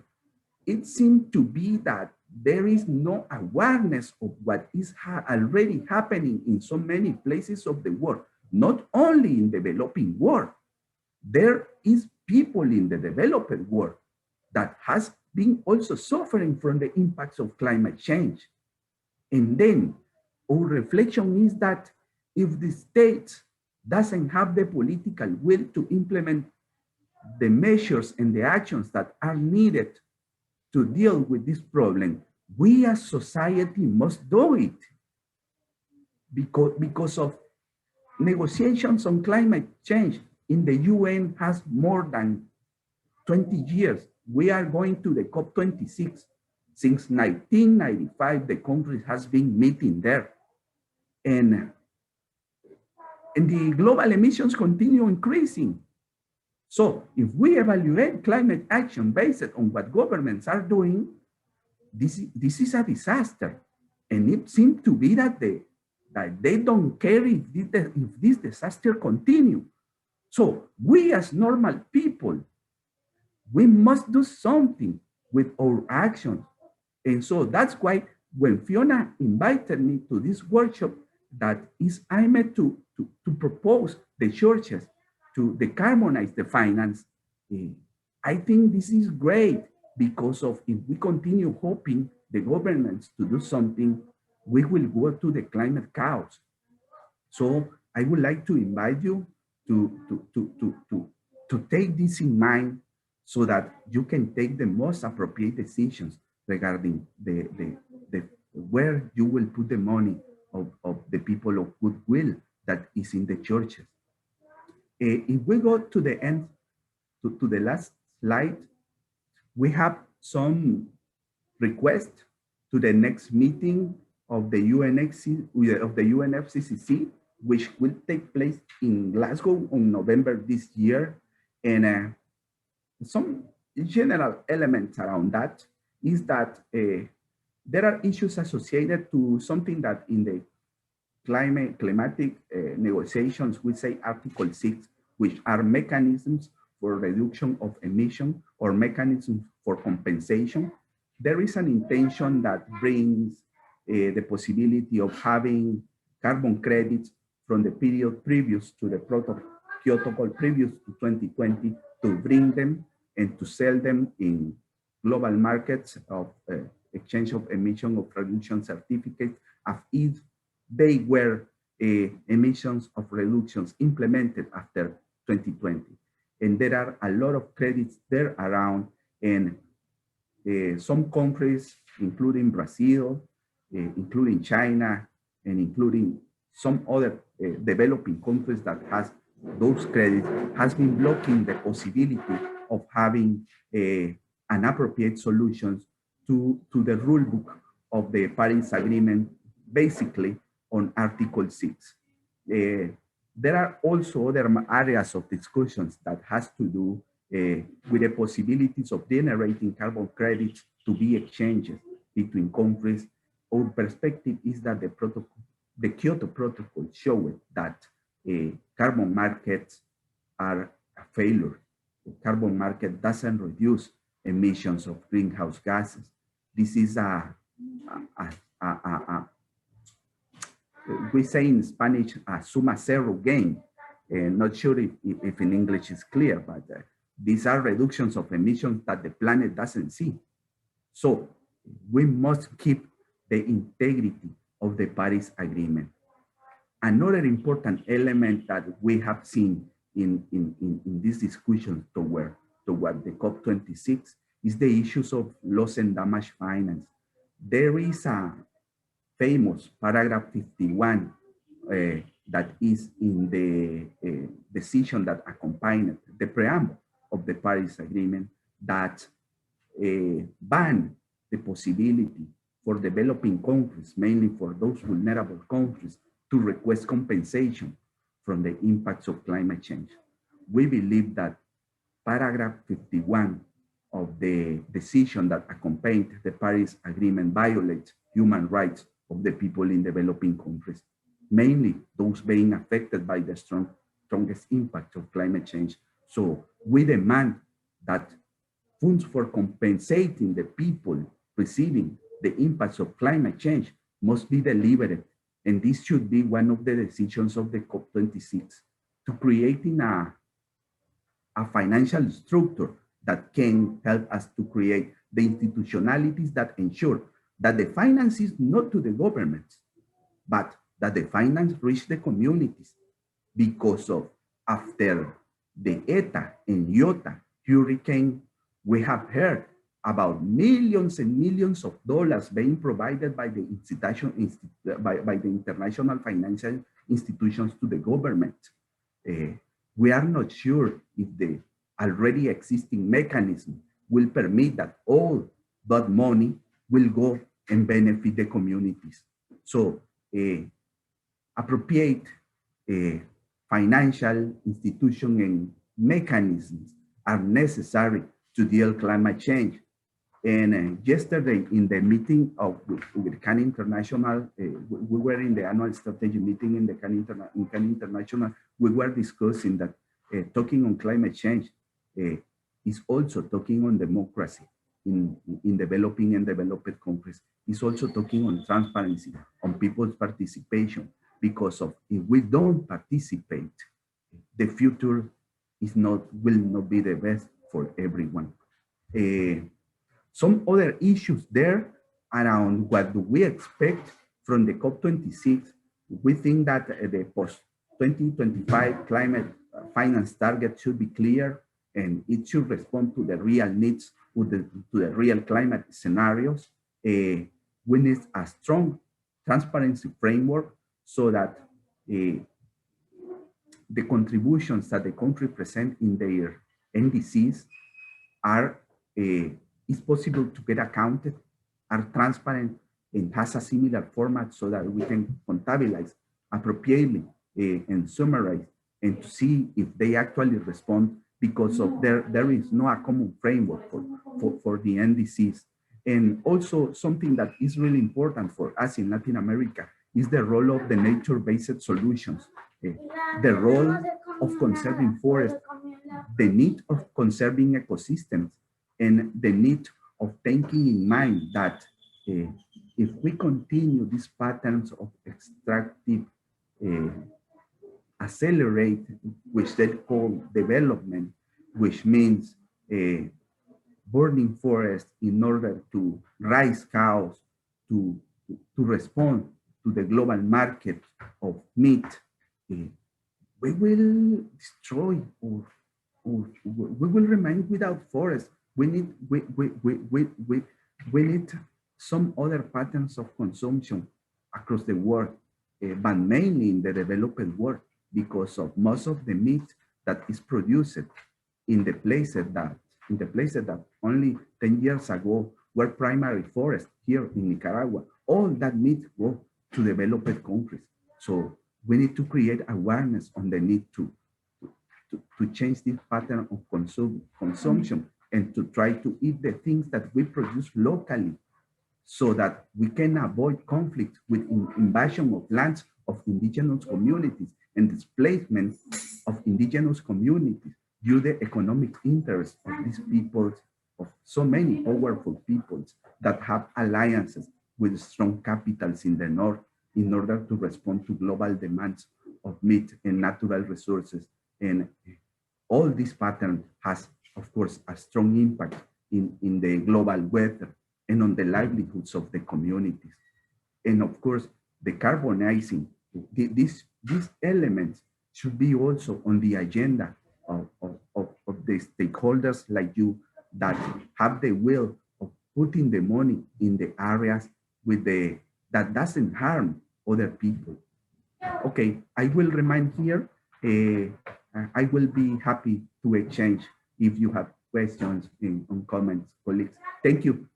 It seems to be that there is no awareness of what is already happening in so many places of the world, not only in the developing world. There is people in the developed world that has been also suffering from the impacts of climate change. And then our reflection is that if the state doesn't have the political will to implement the measures and the actions that are needed to deal with this problem, we as society must do it. Because of negotiations on climate change in the UN has more than 20 years. We are going to the COP26. Since 1995, the country has been meeting there. And the global emissions continue increasing. So if we evaluate climate action based on what governments are doing, this is a disaster. And it seems to be that they don't care if this disaster continues. So we as normal people, we must do something with our actions. And so that's why when Fiona invited me to this workshop that is aimed to propose the churches to decarbonize the finance, I think this is great because of if we continue hoping the governments to do something, we will go to the climate chaos. So I would like to invite you to take this in mind so that you can take the most appropriate decisions regarding the where you will put the money of the people of goodwill that is in the churches. If we go to the end, to the last slide, we have some requests to the next meeting of the UNFCCC, which will take place in Glasgow on November this year. And some general elements around that is that there are issues associated to something that in the climatic negotiations, we say Article 6, which are mechanisms for reduction of emission or mechanisms for compensation. There is an intention that brings the possibility of having carbon credits from the period previous to the protocol previous to 2020 to bring them and to sell them in global markets of exchange of emission of reduction certificates as if they were emissions of reductions implemented after 2020. And there are a lot of credits there around, and some countries, including Brazil, including China, and including some other developing countries that has those credits, has been blocking the possibility of having an appropriate solutions to the rule book of the Paris Agreement, basically on Article 6. There are also other areas of discussions that has to do with the possibilities of generating carbon credits to be exchanged between countries. Our perspective is that the Kyoto Protocol showed that carbon markets are a failure. The carbon market doesn't reduce emissions of greenhouse gases. This is we say in Spanish, a suma cero game. Not sure if in English is clear, but these are reductions of emissions that the planet doesn't see. So we must keep the integrity of the Paris Agreement. Another important element that we have seen in this discussion toward the COP26 is the issues of loss and damage finance. There is a famous paragraph 51 that is in the decision that accompanied the preamble of the Paris Agreement that ban the possibility for developing countries, mainly for those vulnerable countries, to request compensation from the impacts of climate change. We believe that paragraph 51 of the decision that accompanied the Paris Agreement violates human rights of the people in developing countries, mainly those being affected by the strongest impact of climate change. So we demand that funds for compensating the people receiving the impacts of climate change must be delivered. And this should be one of the decisions of the COP26 to creating a a financial structure that can help us to create the institutionalities that ensure that the finance is not to the governments, but that the finance reach the communities. Because of after the ETA and IOTA hurricane, we have heard about millions and millions of dollars being provided by the by the international financial institutions to the government. We are not sure if the already existing mechanism will permit that all that money will go and benefit the communities. So appropriate financial institution and mechanisms are necessary to deal with climate change. And yesterday in the meeting with CAN International, we were in the annual strategy meeting in the CAN International, we were discussing that talking on climate change is also talking on democracy in developing and developed countries. It's also talking on transparency, on people's participation, because of if we don't participate, the future will not be the best for everyone. Some other issues there around what do we expect from the COP26. We think that the post-2025 climate finance target should be clear and it should respond to the real needs, to the real climate scenarios. We need a strong transparency framework so that the contributions that the country present in their NDCs are is possible to get accounted, are transparent, and has a similar format so that we can contabilize appropriately and summarize and to see if they actually respond, because of there is no a common framework for the NDCs. And also something that is really important for us in Latin America is the role of the nature-based solutions, the role of conserving forests, the need of conserving ecosystems, and the need of taking in mind that if we continue these patterns of extractive accelerate, which they call development, which means burning forests in order to raise cows, to respond to the global market of meat, we will destroy or we will remain without forests. We need some other patterns of consumption across the world, but mainly in the developed world, because of most of the meat that is produced in the places that only 10 years ago were primary forests here in Nicaragua. All that meat go to developed countries. So we need to create awareness on the need to change this pattern of consumption and to try to eat the things that we produce locally so that we can avoid conflict with invasion of lands of indigenous communities and displacement of indigenous communities due to the economic interests of these peoples, of so many powerful peoples that have alliances with strong capitals in the north in order to respond to global demands of meat and natural resources. And all this pattern has, of course, a strong impact in the global weather and on the livelihoods of the communities. And of course, the carbonizing, these elements should be also on the agenda of the stakeholders like you that have the will of putting the money in the areas with that doesn't harm other people. Okay, I will remain here. I will be happy to exchange if you have questions and comments, colleagues. Thank you.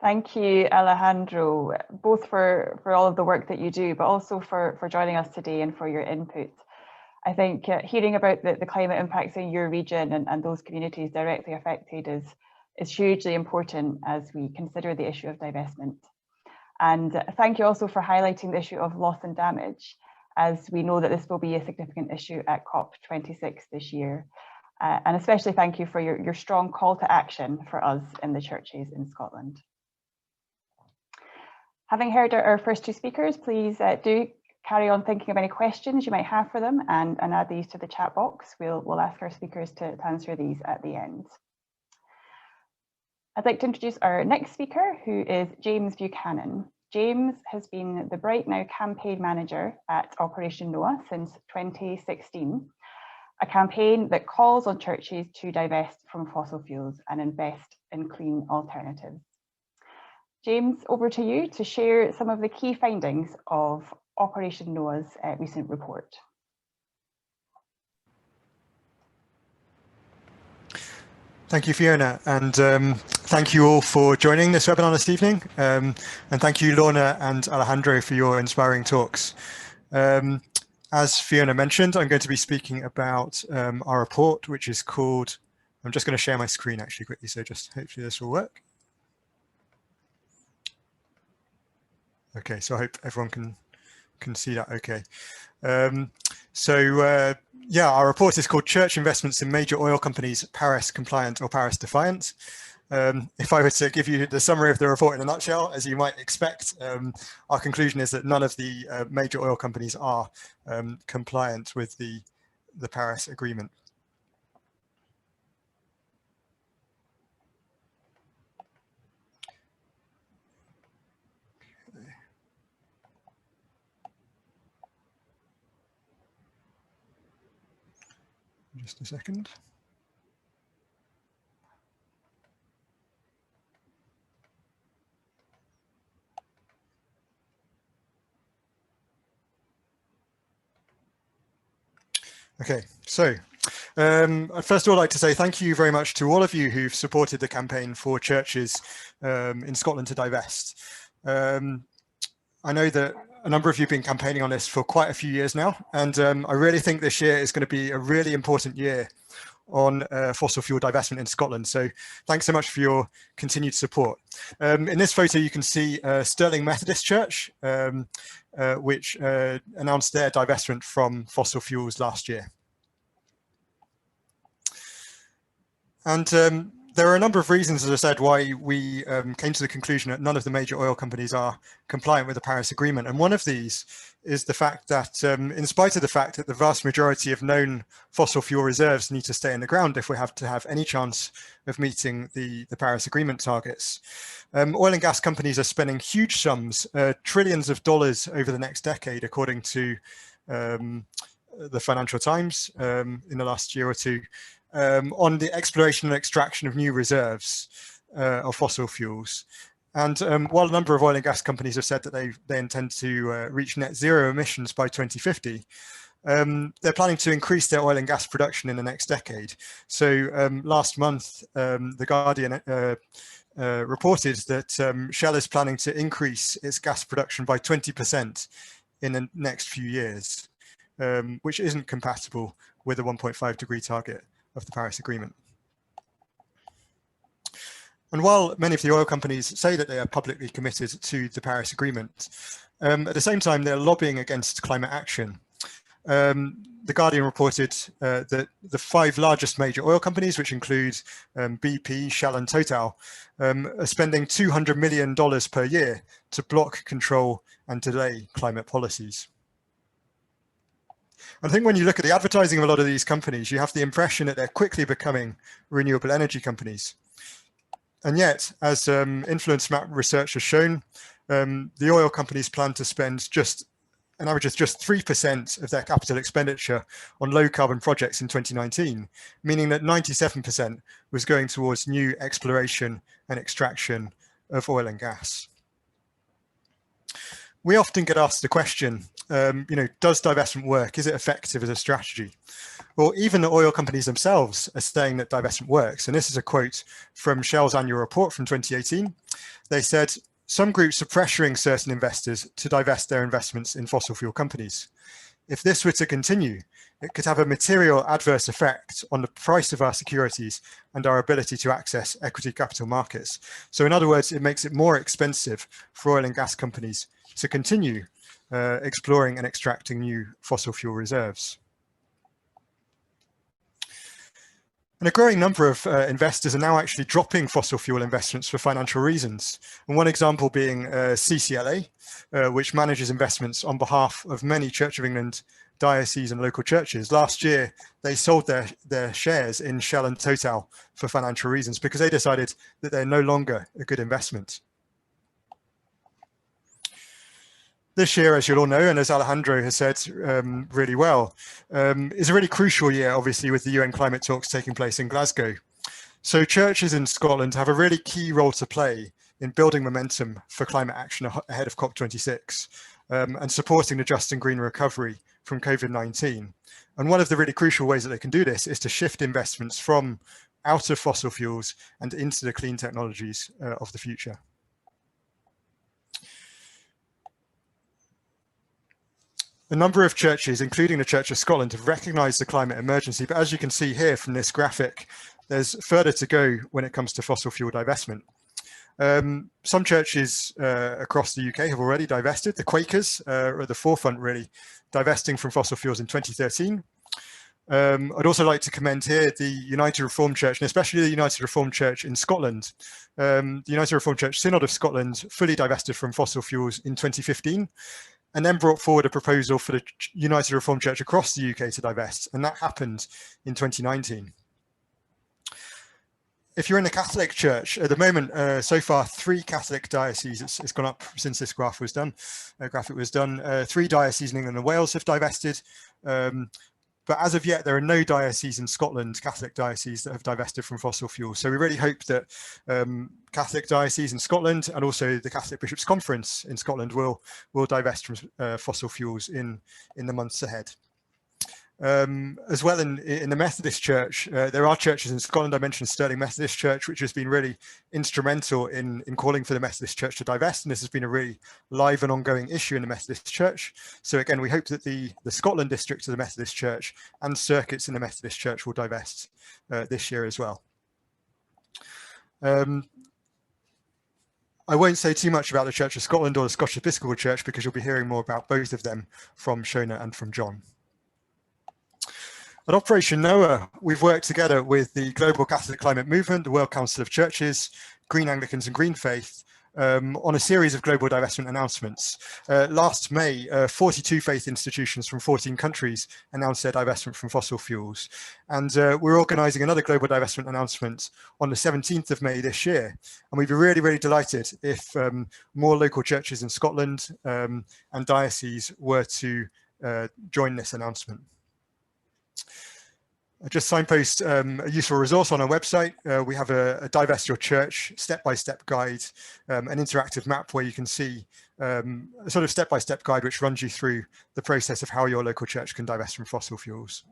Thank you, Alejandro, both for all of the work that you do, but also for joining us today and for your input. I think hearing about the climate impacts in your region and those communities directly affected is hugely important as we consider the issue of divestment. And thank you also for highlighting the issue of loss and damage, as we know that this will be a significant issue at COP26 this year. And especially thank you for your strong call to action for us in the churches in Scotland. Having heard our first two speakers, please do carry on thinking of any questions you might have for them and add these to the chat box. We'll ask our speakers to answer these at the end. I'd like to introduce our next speaker, who is James Buchanan. James has been the Bright Now campaign manager at Operation Noah since 2016, a campaign that calls on churches to divest from fossil fuels and invest in clean alternatives. James, over to you to share some of the key findings of Operation Noah's recent report. Thank you, Fiona, and thank you all for joining this webinar this evening. And thank you, Lorna and Alejandro, for your inspiring talks. As Fiona mentioned, I'm going to be speaking about our report, which is called, I'm just going to share my screen actually quickly, so just hopefully this will work. Okay, so I hope everyone can see that okay. Yeah, our report is called Church Investments in Major Oil Companies, Paris Compliant or Paris Defiant. If I were to give you the summary of the report in a nutshell, as you might expect, our conclusion is that none of the major oil companies are compliant with the Paris Agreement. Just a second. Okay, so I'd first of all like to say thank you very much to all of you who've supported the campaign for churches in Scotland to divest. I know that a number of you have been campaigning on this for quite a few years now, and I really think this year is going to be a really important year on fossil fuel divestment in Scotland. So thanks so much for your continued support. In this photo, you can see Stirling Methodist Church, which announced their divestment from fossil fuels last year. And there are a number of reasons, as I said, why we came to the conclusion that none of the major oil companies are compliant with the Paris Agreement. And one of these is the fact that, in spite of the fact that the vast majority of known fossil fuel reserves need to stay in the ground if we have to have any chance of meeting the Paris Agreement targets, oil and gas companies are spending huge sums, trillions of dollars over the next decade, according to the Financial Times in the last year or two, on the exploration and extraction of new reserves of fossil fuels. And while a number of oil and gas companies have said that they intend to reach net zero emissions by 2050, they're planning to increase their oil and gas production in the next decade. So last month, The Guardian reported that Shell is planning to increase its gas production by 20% in the next few years, which isn't compatible with the 1.5 degree target of the Paris Agreement. And while many of the oil companies say that they are publicly committed to the Paris Agreement, at the same time, they're lobbying against climate action. The Guardian reported that the 5 largest major oil companies, which include BP, Shell and Total, are spending $200 million per year to block, control and delay climate policies. I think when you look at the advertising of a lot of these companies, you have the impression that they're quickly becoming renewable energy companies. And yet, as influence map research has shown, the oil companies plan to spend just an average of just 3% of their capital expenditure on low carbon projects in 2019, meaning that 97% was going towards new exploration and extraction of oil and gas. We often get asked the question, does divestment work? Is it effective as a strategy? Well, even the oil companies themselves are saying that divestment works. And this is a quote from Shell's annual report from 2018. They said, some groups are pressuring certain investors to divest their investments in fossil fuel companies. If this were to continue, it could have a material adverse effect on the price of our securities and our ability to access equity capital markets. So in other words, it makes it more expensive for oil and gas companies to continue exploring and extracting new fossil fuel reserves. And a growing number of investors are now actually dropping fossil fuel investments for financial reasons. And one example being CCLA, which manages investments on behalf of many Church of England dioceses and local churches. Last year, they sold their shares in Shell and Total for financial reasons because they decided that they're no longer a good investment. This year, as you'll all know, and as Alejandro has said really well, is a really crucial year, obviously, with the UN climate talks taking place in Glasgow. So churches in Scotland have a really key role to play in building momentum for climate action ahead of COP26 and supporting the just and green recovery from COVID-19. And one of the really crucial ways that they can do this is to shift investments from out of fossil fuels and into the clean technologies of the future. A number of churches, including the Church of Scotland, have recognised the climate emergency, but as you can see here from this graphic, there's further to go when it comes to fossil fuel divestment. Some churches across the UK have already divested. The Quakers are at the forefront, really, divesting from fossil fuels in 2013. I'd also like to commend here the United Reformed Church, and especially the United Reformed Church in Scotland. The United Reformed Church Synod of Scotland fully divested from fossil fuels in 2015, and then brought forward a proposal for the United Reformed Church across the UK to divest, and that happened in 2019. If you're in the Catholic Church, at the moment, so far, 3 Catholic dioceses, it's gone up since this graphic was done, 3 dioceses in England and Wales have divested, but as of yet, there are no dioceses in Scotland, Catholic dioceses, that have divested from fossil fuels. So we really hope that Catholic dioceses in Scotland and also the Catholic Bishops' Conference in Scotland will divest from fossil fuels in the months ahead. As well in the Methodist Church, there are churches in Scotland. I mentioned Stirling Methodist Church, which has been really instrumental in calling for the Methodist Church to divest, and this has been a really live and ongoing issue in the Methodist Church. So again, we hope that the Scotland district of the Methodist Church and circuits in the Methodist Church will divest this year as well. I won't say too much about the Church of Scotland or the Scottish Episcopal Church because you'll be hearing more about both of them from Fiona and from John. At Operation Noah, we've worked together with the Global Catholic Climate Movement, the World Council of Churches, Green Anglicans and Green Faith on a series of global divestment announcements. Last May, 42 faith institutions from 14 countries announced their divestment from fossil fuels. And we're organising another global divestment announcement on the 17th of May this year. And we'd be really, really delighted if more local churches in Scotland and dioceses were to join this announcement. I just signpost a useful resource on our website. We have a Divest Your Church step-by-step guide, an interactive map where you can see a sort of step-by-step guide which runs you through the process of how your local church can divest from fossil fuels.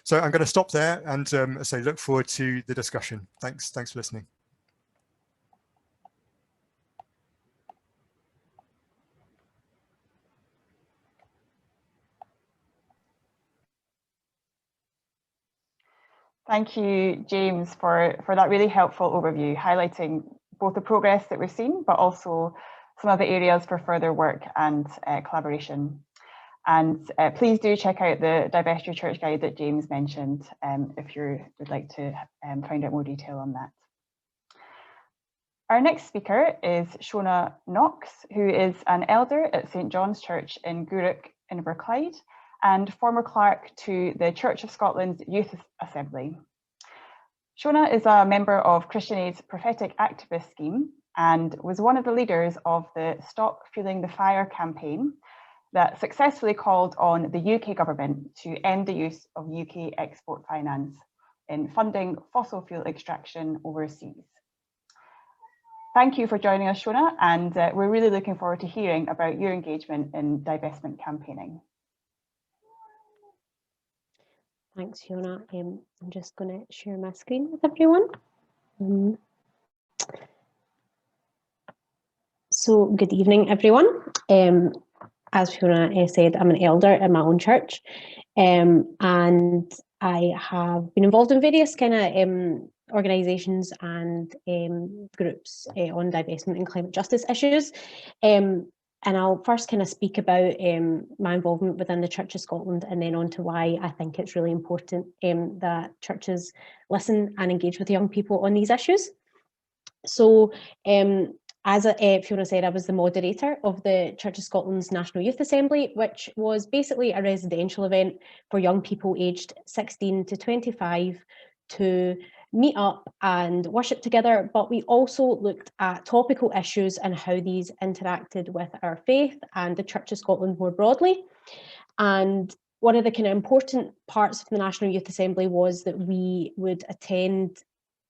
So I'm going to stop there and say look forward to the discussion. Thanks for listening. Thank you, James, for that really helpful overview, highlighting both the progress that we've seen, but also some of the areas for further work and collaboration. And please do check out the Divest Your Church guide that James mentioned if you would like to find out more detail on that. Our next speaker is Fiona Knox, who is an elder at St John's Church in Gourock, Inverclyde, and former clerk to the Church of Scotland's Youth Assembly. Fiona is a member of Christian Aid's Prophetic Activist Scheme and was one of the leaders of the Stop Fueling the Fire campaign that successfully called on the UK government to end the use of UK export finance in funding fossil fuel extraction overseas. Thank you for joining us, Fiona, and we're really looking forward to hearing about your engagement in divestment campaigning. Thanks, Fiona. I'm just going to share my screen with everyone. So, good evening, everyone. As Fiona said, I'm an elder in my own church, and I have been involved in various kind of organisations and groups on divestment and climate justice issues. And I'll first kind of speak about my involvement within the Church of Scotland, and then on to why I think it's really important that churches listen and engage with young people on these issues. So as Fiona said, I was the moderator of the Church of Scotland's National Youth Assembly, which was basically a residential event for young people aged 16 to 25 to meet up and worship together, but we also looked at topical issues and how these interacted with our faith and the Church of Scotland more broadly. And one of the kind of important parts of the National Youth Assembly was that we would attend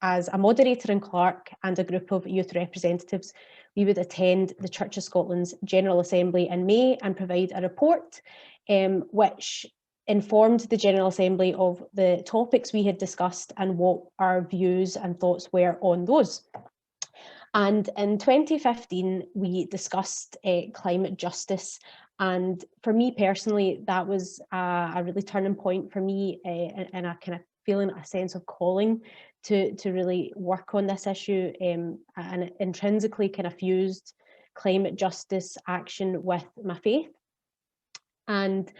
as a moderator and clerk and a group of youth representatives. We would attend the Church of Scotland's General Assembly in May and provide a report which informed the General Assembly of the topics we had discussed and what our views and thoughts were on those. And in 2015, we discussed climate justice. And for me personally, that was a really turning point for me, and a kind of feeling a sense of calling to really work on this issue, and intrinsically kind of fused climate justice action with my faith. And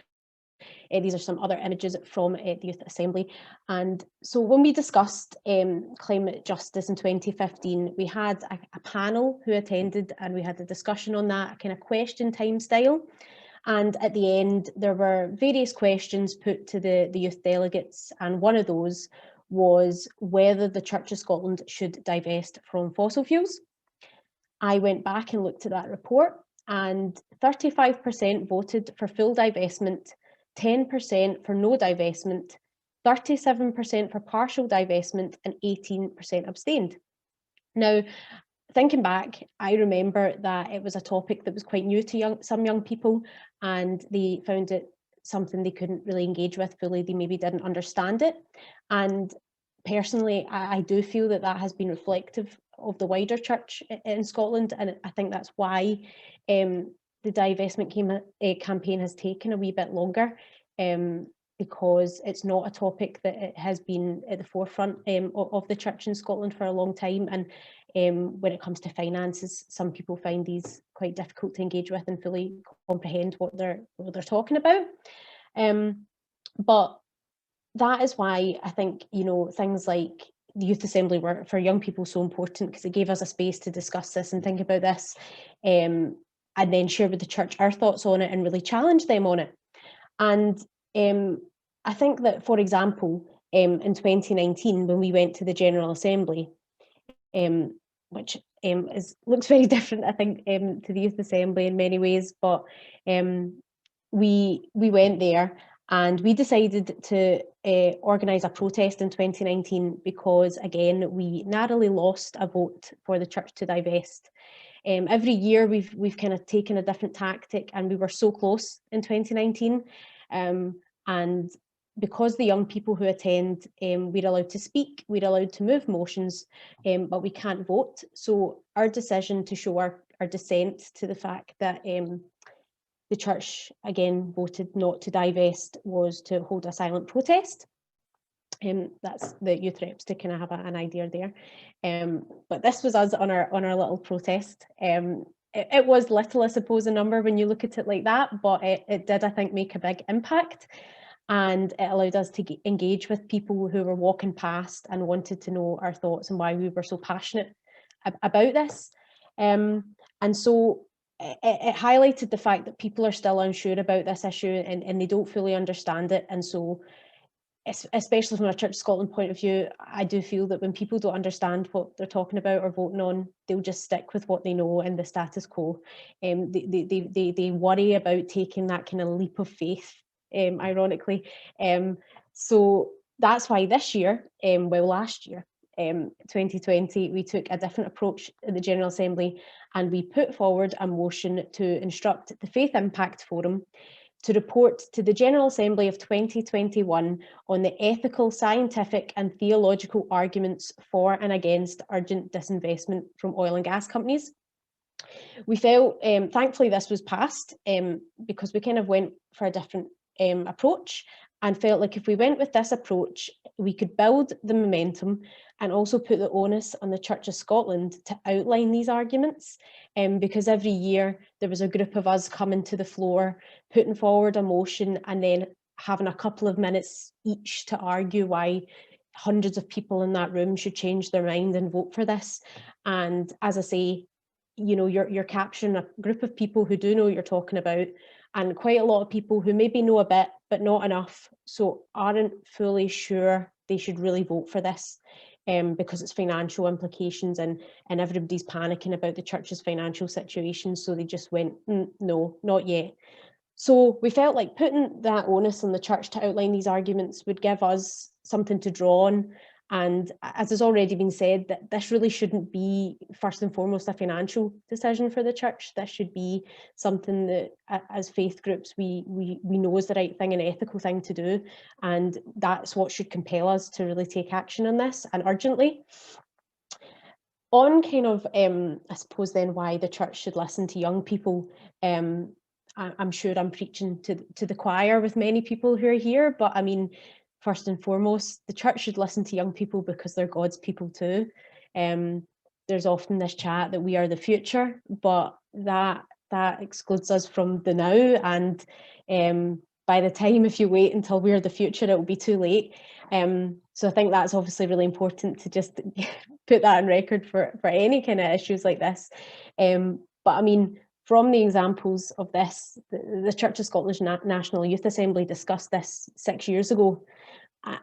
these are some other images from the Youth Assembly. And so when we discussed climate justice in 2015, we had a panel who attended, and we had a discussion on that, a kind of question time style. And at the end, there were various questions put to the youth delegates, and one of those was whether the Church of Scotland should divest from fossil fuels. I went back and looked at that report, and 35% voted for full divestment, 10% for no divestment, 37% for partial divestment, and 18% abstained. Now, thinking back, I remember that it was a topic that was quite new to some young people, and they found it something they couldn't really engage with fully. They maybe didn't understand it. And personally, I do feel that that has been reflective of the wider church in Scotland, and I think that's why the divestment campaign has taken a wee bit longer, because it's not a topic that it has been at the forefront of the church in Scotland for a long time. And when it comes to finances, some people find these quite difficult to engage with and fully comprehend what they're talking about. But that is why I think, you know, things like the Youth Assembly were for young people so important, because it gave us a space to discuss this and think about this, and then share with the church our thoughts on it and really challenge them on it. And I think that, for example, in 2019, when we went to the General Assembly, which looks very different, I think, to the Youth Assembly in many ways, but we went there and we decided to organise a protest in 2019 because, again, we narrowly lost a vote for the church to divest. Every year we've kind of taken a different tactic, and we were so close in 2019. And because the young people who attend, we're allowed to speak, we're allowed to move motions, but we can't vote. So our decision to show our dissent to the fact that the church, again, voted not to divest was to hold a silent protest. That's the youth reps to kind of have an idea there. But this was us on our little protest. It was little, I suppose, a number when you look at it like that, but it did, I think, make a big impact. And it allowed us to engage with people who were walking past and wanted to know our thoughts and why we were so passionate about this. And so it highlighted the fact that people are still unsure about this issue, and they don't fully understand it. And so, especially from a Church of Scotland point of view, I do feel that when people don't understand what they're talking about or voting on, they'll just stick with what they know in the status quo. They worry about taking that kind of leap of faith, ironically. So that's why this year, last year, 2020, we took a different approach at the General Assembly, and we put forward a motion to instruct the Faith Impact Forum to report to the General Assembly of 2021 on the ethical, scientific and theological arguments for and against urgent disinvestment from oil and gas companies. We felt, thankfully this was passed, because we kind of went for a different approach, and felt like if we went with this approach, we could build the momentum and also put the onus on the Church of Scotland to outline these arguments, because every year there was a group of us coming to the floor, putting forward a motion and then having a couple of minutes each to argue why hundreds of people in that room should change their mind and vote for this. And as I say, you know, you're capturing a group of people who do know what you're talking about, and quite a lot of people who maybe know a bit but not enough, so aren't fully sure they should really vote for this, because it's financial implications, and everybody's panicking about the church's financial situation, so they just went, no, not yet. So we felt like putting that onus on the church to outline these arguments would give us something to draw on. And as has already been said, that this really shouldn't be first and foremost a financial decision for the church. This should be something that, as faith groups, we know is the right thing and ethical thing to do. And that's what should compel us to really take action on this, and urgently. On kind of, I suppose then, why the church should listen to young people. I'm sure I'm preaching to the choir with many people who are here, but I mean, first and foremost, the church should listen to young people because they're God's people too. There's often this chat that we are the future, but that excludes us from the now. And by the time, if you wait until we're the future, it will be too late. So I think that's obviously really important to just put that on record for any kind of issues like this. But I mean, from the examples of this, the Church of Scotland's National Youth Assembly discussed this 6 years ago,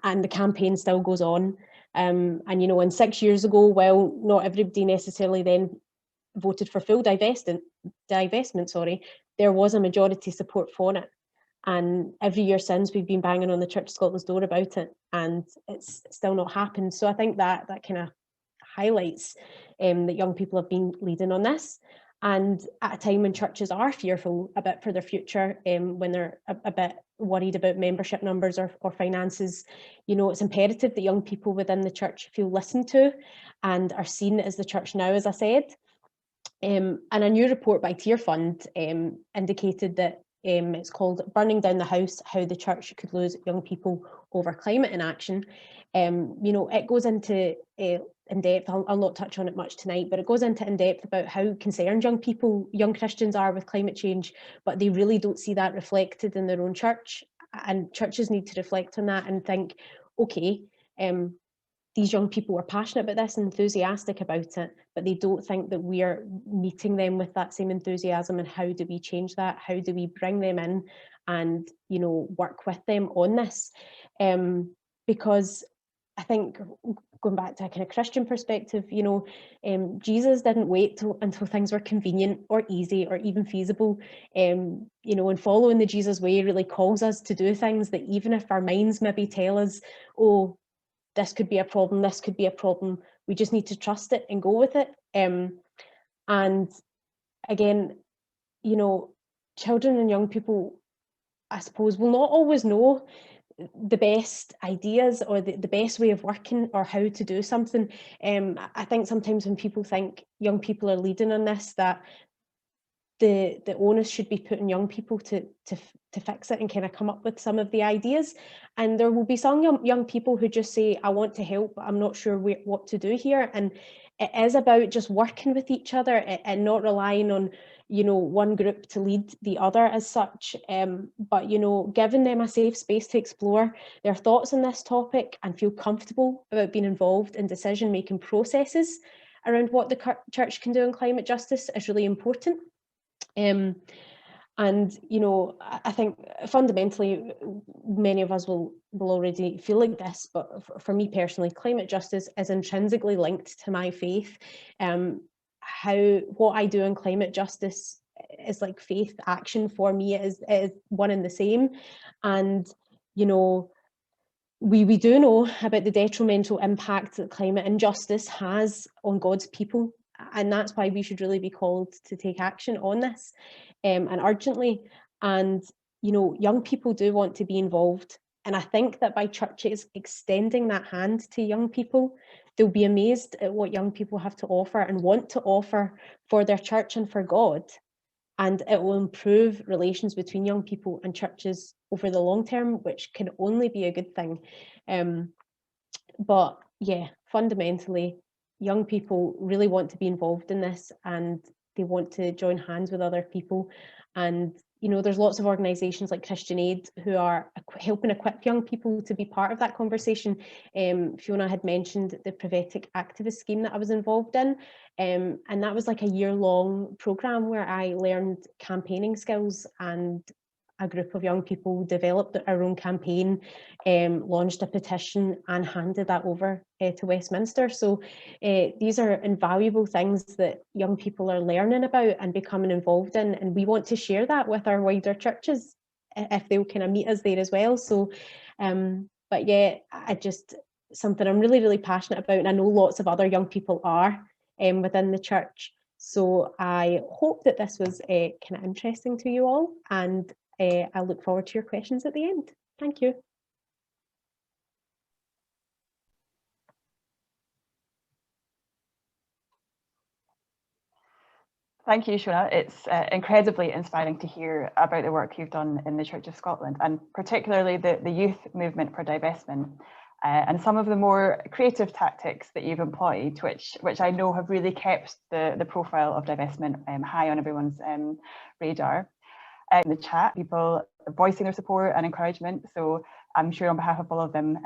and the campaign still goes on. And, you know, and 6 years ago, well, not everybody necessarily then voted for full divestment, there was a majority support for it. And every year since, we've been banging on the Church of Scotland's door about it, and it's still not happened. So I think that kind of highlights that young people have been leading on this. And at a time when churches are fearful a bit for their future, when they're a bit worried about membership numbers or finances, you know, it's imperative that young people within the church feel listened to and are seen as the church now, as I said. And a new report by Tier Fund indicated that it's called Burning Down the House, How the Church Could Lose Young People Over Climate Inaction. You know, it goes into in depth, I'll not touch on it much tonight, but it goes into in depth about how concerned young Christians are with climate change, but they really don't see that reflected in their own church. And churches need to reflect on that and think, okay, these young people are passionate about this and enthusiastic about it, but they don't think that we are meeting them with that same enthusiasm. And how do we change that? How do we bring them in and, you know, work with them on this? Because I think, going back to a kind of Christian perspective, you know, Jesus didn't wait until things were convenient or easy or even feasible. You know, and following the Jesus way really calls us to do things that even if our minds maybe tell us, oh, this could be a problem, this could be a problem, we just need to trust it and go with it. And again, you know, children and young people, I suppose, will not always know the best ideas or the best way of working or how to do something. I think sometimes when people think young people are leading on this, that the onus should be put on young people to fix it and kind of come up with some of the ideas. And there will be some young people who just say, I want to help, but I'm not sure what to do here. And it is about just working with each other and not relying on, you know, one group to lead the other as such, but, you know, giving them a safe space to explore their thoughts on this topic and feel comfortable about being involved in decision-making processes around what the church can do on climate justice is really important. And, you know, I think fundamentally, many of us will already feel like this, but for me personally, climate justice is intrinsically linked to my faith. What I do in climate justice is like faith action for me is one and the same. And, you know, we do know about the detrimental impact that climate injustice has on God's people. And that's why we should really be called to take action on this, and urgently. And, you know, young people do want to be involved. And I think that by churches extending that hand to young people, they'll be amazed at what young people have to offer and want to offer for their church and for God. And it will improve relations between young people and churches over the long term, which can only be a good thing. But yeah, fundamentally, young people really want to be involved in this, and they want to join hands with other people. And you know, there's lots of organisations like Christian Aid who are helping equip young people to be part of that conversation. Fiona had mentioned the Prophetic Activist Scheme that I was involved in, and that was like a year-long programme where I learned campaigning skills, and a group of young people developed our own campaign, launched a petition and handed that over to Westminster. So these are invaluable things that young people are learning about and becoming involved in, and we want to share that with our wider churches if they'll kind of meet us there as well. So but yeah, something I'm really, really passionate about, and I know lots of other young people are within the church. So I hope that this was kind of interesting to you all, and I look forward to your questions at the end. Thank you. Thank you, Fiona. It's incredibly inspiring to hear about the work you've done in the Church of Scotland, and particularly the youth movement for divestment, and some of the more creative tactics that you've employed, which I know have really kept the profile of divestment high on everyone's radar. In the chat, people voicing their support and encouragement. So I'm sure on behalf of all of them,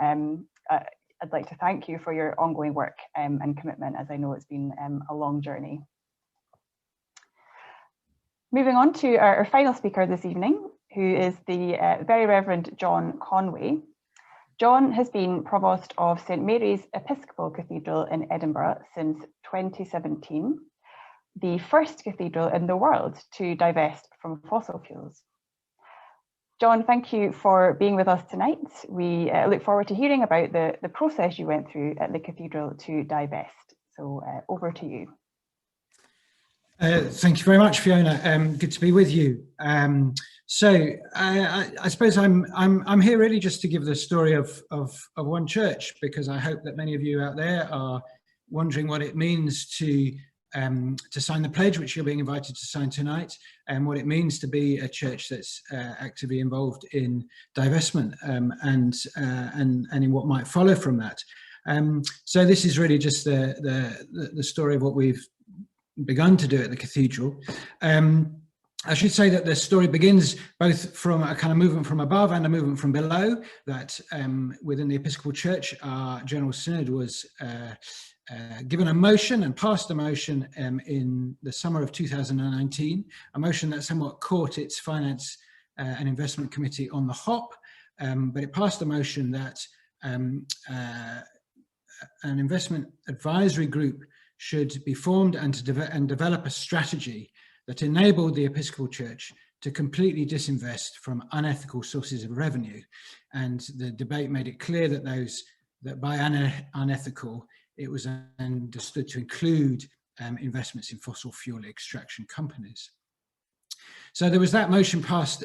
I'd like to thank you for your ongoing work and commitment, as I know it's been a long journey. Moving on to our final speaker this evening, who is the Very Reverend John Conway. John has been Provost of St Mary's Episcopal Cathedral in Edinburgh since 2017. The first cathedral in the world to divest from fossil fuels. John, thank you for being with us tonight. We look forward to hearing about the process you went through at the cathedral to divest. So over to you. Thank you very much, Fiona. Good to be with you. I suppose I'm here really just to give the story of one church, because I hope that many of you out there are wondering what it means to sign the pledge, which you're being invited to sign tonight, and what it means to be a church that's actively involved in divestment, and in what might follow from that. So this is really just the story of what we've begun to do at the cathedral. I should say that the story begins both from a kind of movement from above and a movement from below, that within the Episcopal Church, our General Synod was given a motion and passed a motion in the summer of 2019, a motion that somewhat caught its Finance and Investment Committee on the hop, but it passed a motion that an investment advisory group should be formed and develop a strategy that enabled the Episcopal Church to completely disinvest from unethical sources of revenue. And the debate made it clear that by unethical, it was understood to include investments in fossil fuel extraction companies. So there was that motion passed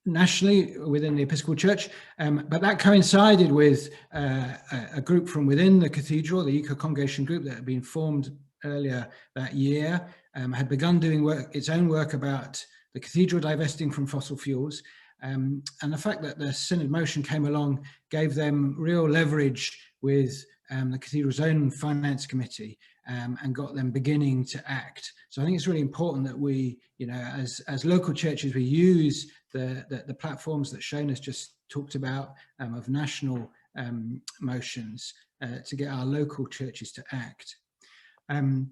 nationally within the Episcopal Church, but that coincided with a group from within the cathedral, the Eco-Congregation group that had been formed earlier that year, had begun doing its own work about the cathedral divesting from fossil fuels. And the fact that the Synod motion came along gave them real leverage with the cathedral's own finance committee, and got them beginning to act. So I think it's really important that we, as local churches, we use the platforms that Shona just talked about, of national motions, to get our local churches to act. In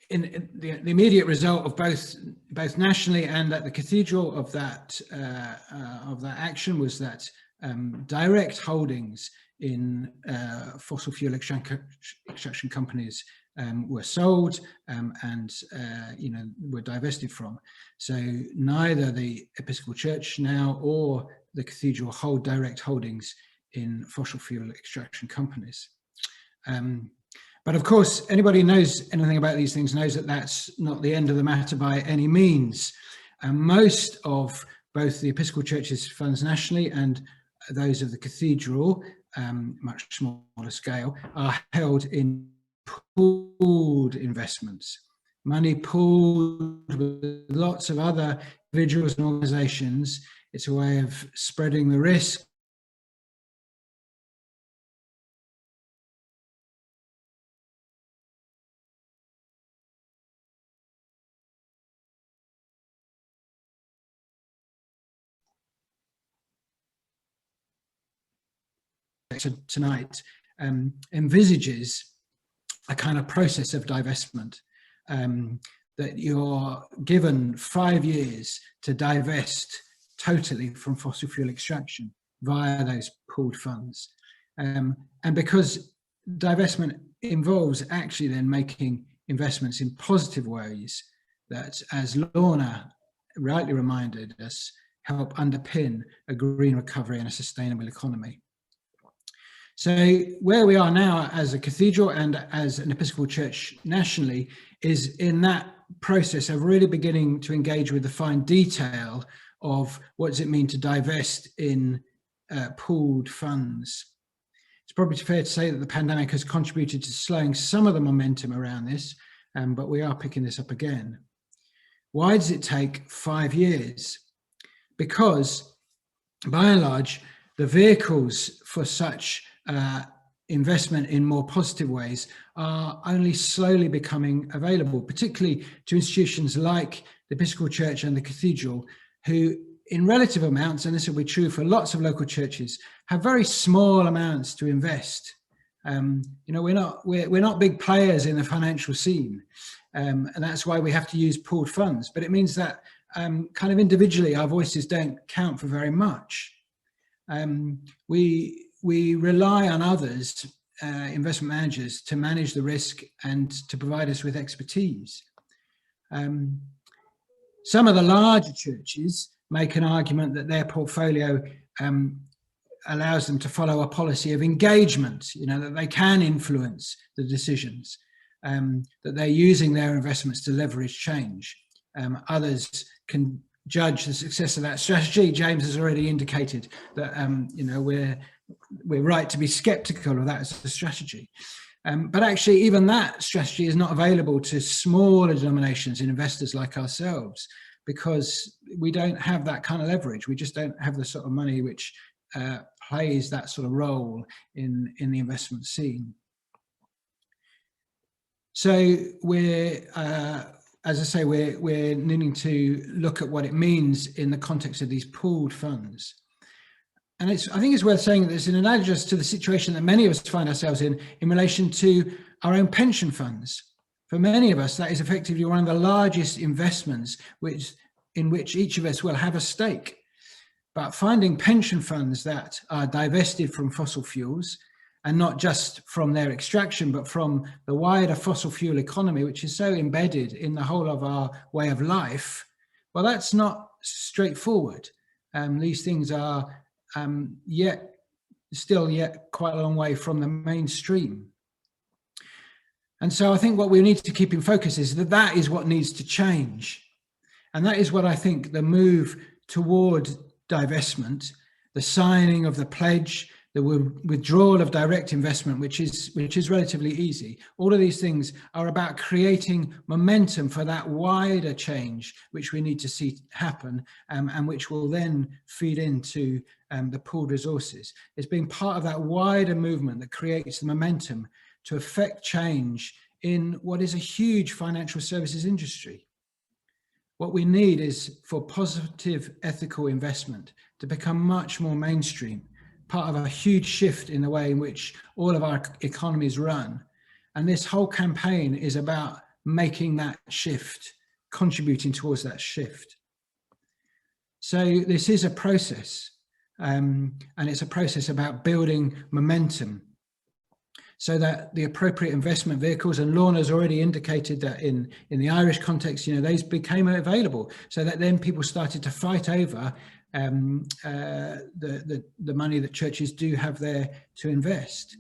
the immediate result of both nationally and at the cathedral of that action was that direct holdings in fossil fuel extraction companies were sold and were divested from. So neither the Episcopal Church now or the cathedral hold direct holdings in fossil fuel extraction companies. But of course, anybody who knows anything about these things knows that that's not the end of the matter by any means. Most of both the Episcopal Church's funds nationally and those of the cathedral, much smaller scale, are held in pooled investments. Money pooled with lots of other individuals and organisations. It's a way of spreading the risk context of tonight envisages a kind of process of divestment, that you're given 5 years to divest totally from fossil fuel extraction via those pooled funds. And because divestment involves actually then making investments in positive ways that, as Lorna rightly reminded us, help underpin a green recovery and a sustainable economy. So where we are now as a cathedral and as an Episcopal church nationally is in that process of really beginning to engage with the fine detail of what does it mean to divest in pooled funds. It's probably fair to say that the pandemic has contributed to slowing some of the momentum around this, but we are picking this up again. Why does it take 5 years? Because by and large, the vehicles for such investment in more positive ways are only slowly becoming available, particularly to institutions like the Episcopal Church and the Cathedral, who in relative amounts, and this will be true for lots of local churches, have very small amounts to invest. You know, we're not big players in the financial scene, and that's why we have to use pooled funds. But it means that kind of individually, our voices don't count for very much. We rely on others, investment managers, to manage the risk and to provide us with expertise. Some of the larger churches make an argument that their portfolio allows them to follow a policy of engagement, you know, that they can influence the decisions, that they're using their investments to leverage change. Others can judge the success of that strategy. James has already indicated that, you know, we're right to be skeptical of that as a strategy. But actually, even that strategy is not available to smaller denominations and investors like ourselves, because we don't have that kind of leverage. We just don't have the sort of money which plays that sort of role in the investment scene. So we're, as I say, we're needing to look at what it means in the context of these pooled funds. And I think it's worth saying that it's an analogous to the situation that many of us find ourselves in relation to our own pension funds. For many of us, that is effectively one of the largest investments in which each of us will have a stake. But finding pension funds that are divested from fossil fuels, and not just from their extraction, but from the wider fossil fuel economy, which is so embedded in the whole of our way of life, well, that's not straightforward. These things are still quite a long way from the mainstream. And so I think what we need to keep in focus is that that is what needs to change. And that is what I think the move toward divestment, the signing of the pledge, the withdrawal of direct investment, which is relatively easy. All of these things are about creating momentum for that wider change, which we need to see happen, and which will then feed into the pooled resources. It's being part of that wider movement that creates the momentum to affect change in what is a huge financial services industry. What we need is for positive ethical investment to become much more mainstream, part of a huge shift in the way in which all of our economies run. And this whole campaign is about making that shift, contributing towards that shift. So this is a process, and it's a process about building momentum so that the appropriate investment vehicles, and Lorna's already indicated that in the Irish context, you know, those became available, so that then people started to fight over the money that churches do have there to invest.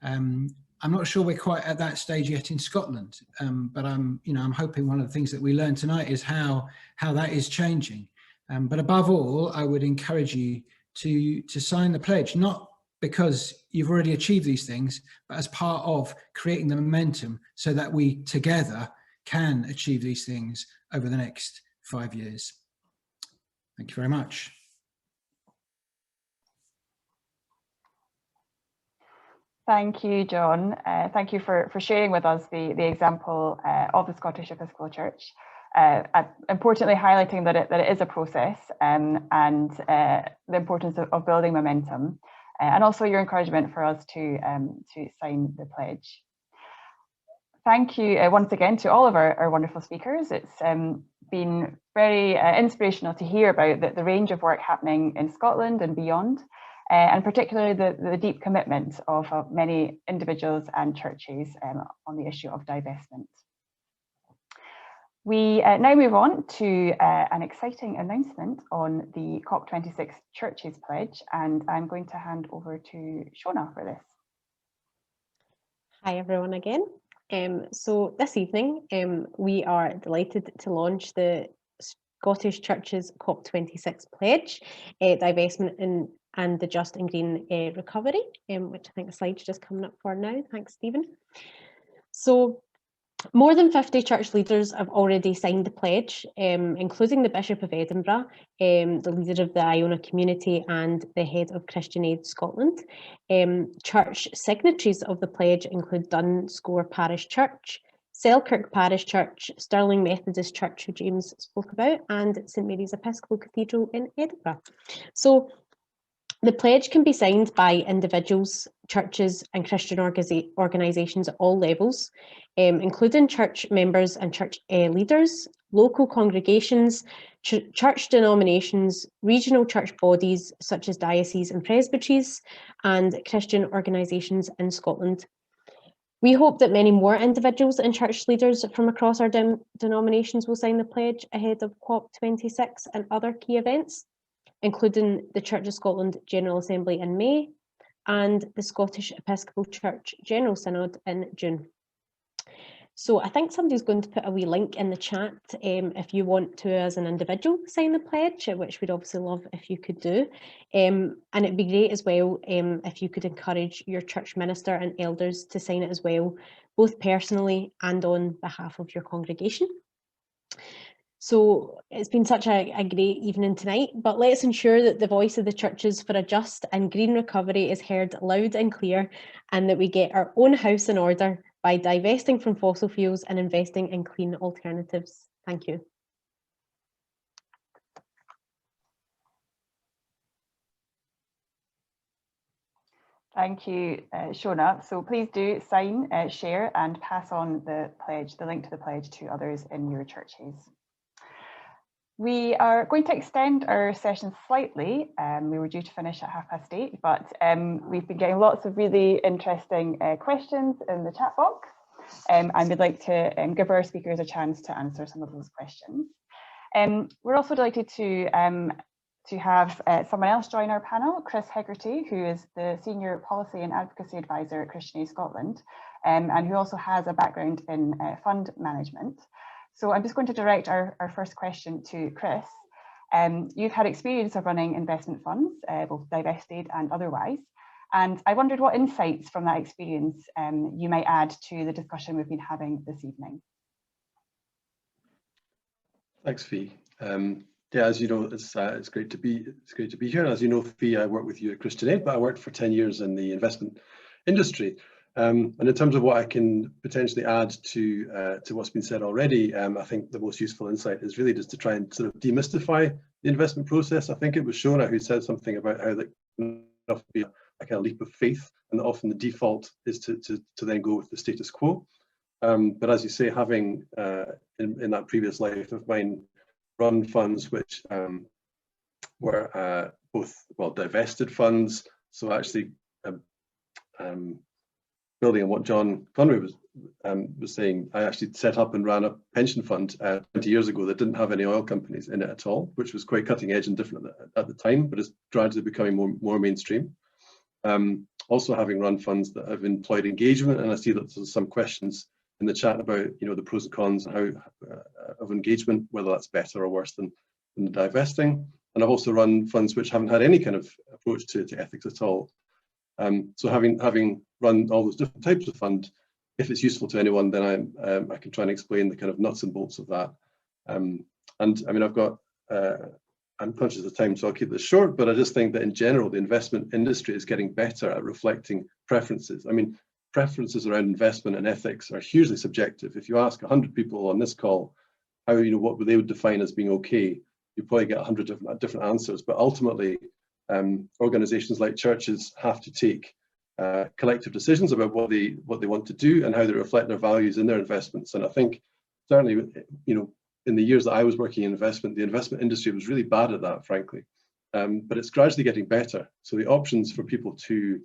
I'm not sure we're quite at that stage yet in Scotland, but I'm hoping one of the things that we learned tonight is how that is changing. But above all, I would encourage you to sign the pledge, not because you've already achieved these things, but as part of creating the momentum so that we together can achieve these things over the next 5 years. Thank you very much. Thank you, John. Thank you for sharing with us the example of the Scottish Episcopal Church. Importantly, highlighting that it is a process, and the importance of building momentum. and also your encouragement for us to sign the pledge. Thank you once again to all of our wonderful speakers. It's been very inspirational to hear about the range of work happening in Scotland and beyond, and particularly the deep commitment of many individuals and churches on the issue of divestment. We now move on to an exciting announcement on the COP26 Churches Pledge, and I'm going to hand over to Fiona for this. Hi everyone again. So this evening we are delighted to launch the Scottish Churches COP26 Pledge, Divestment and the Just and Green Recovery, which I think the slide's just coming up for now. Thanks, Stephen. So more than 50 church leaders have already signed the pledge, including the Bishop of Edinburgh, the leader of the Iona community and the head of Christian Aid Scotland. Church signatories of the pledge include Dunscore Parish Church, Selkirk Parish Church, Stirling Methodist Church, who James spoke about, and St Mary's Episcopal Cathedral in Edinburgh. So the pledge can be signed by individuals, churches and Christian organisations at all levels, including church members and church leaders, local congregations, church denominations, regional church bodies such as dioceses and presbyteries, and Christian organisations in Scotland. We hope that many more individuals and church leaders from across our denominations will sign the pledge ahead of COP26 and other key events, including the Church of Scotland General Assembly in May and the Scottish Episcopal Church General Synod in June. So I think somebody's going to put a wee link in the chat if you want to, as an individual, sign the pledge, which we'd obviously love if you could do. And it'd be great as well if you could encourage your church minister and elders to sign it as well, both personally and on behalf of your congregation. So it's been such a great evening tonight, but let's ensure that the voice of the churches for a just and green recovery is heard loud and clear, and that we get our own house in order by divesting from fossil fuels and investing in clean alternatives. Thank you. Thank you, Fiona. So please do sign, share and pass on the pledge, the link to the pledge, to others in your churches. We are going to extend our session slightly. We were due to finish at 8:30, but we've been getting lots of really interesting questions in the chat box, and we'd like to give our speakers a chance to answer some of those questions. We're also delighted to have someone else join our panel, Chris Hegarty, who is the Senior Policy and Advocacy Advisor at Christian Aid Scotland, and who also has a background in fund management. So I'm just going to direct our first question to Chris. You've had experience of running investment funds, both divested and otherwise, and I wondered what insights from that experience you might add to the discussion we've been having this evening. Thanks, Fee. Yeah, as you know, it's great to be here. As you know, Fee, I work with you at Christian Aid, but I worked for 10 years in the investment industry. And in terms of what I can potentially add to what's been said already, I think the most useful insight is really just to try and sort of demystify the investment process. I think it was Fiona who said something about how that can often be a kind of leap of faith, and that often the default is to then go with the status quo. But as you say, having in that previous life of mine run funds which were both, well, divested funds, so actually building on what John Conway was saying, I actually set up and ran a pension fund 20 years ago that didn't have any oil companies in it at all, which was quite cutting edge and different at the time, but it's gradually becoming more mainstream. Also having run funds that have employed engagement, and I see that there's some questions in the chat about, you know, the pros and cons of engagement, whether that's better or worse than divesting. And I've also run funds which haven't had any kind of approach to ethics at all. So having run all those different types of fund, if it's useful to anyone, then I can try and explain the kind of nuts and bolts of that. And I mean, I'm conscious of time, so I'll keep this short, but I just think that in general, the investment industry is getting better at reflecting preferences. I mean, preferences around investment and ethics are hugely subjective. If you ask 100 people on this call how, you know, what they would define as being okay, you probably get 100 different answers. But ultimately, organisations like churches have to take collective decisions about what they want to do and how they reflect their values in their investments. And I think certainly, you know, in the years that I was working in investment, the investment industry was really bad at that, frankly. But it's gradually getting better. So the options for people to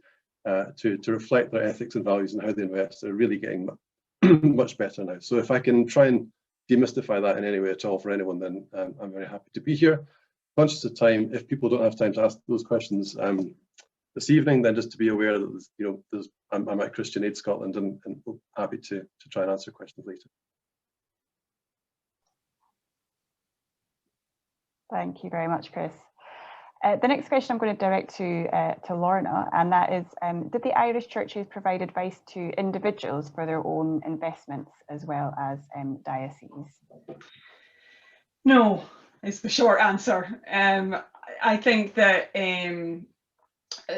reflect their ethics and values and how they invest are really getting much better now. So if I can try and demystify that in any way at all for anyone, then I'm very happy to be here. Conscious of time, if people don't have time to ask those questions this evening, then just to be aware that you know, I'm at Christian Aid Scotland, and happy to try and answer questions later. Thank you very much, Chris. The next question I'm going to direct to Lorna, and that is, did the Irish churches provide advice to individuals for their own investments as well as dioceses? No, is the short answer. I think that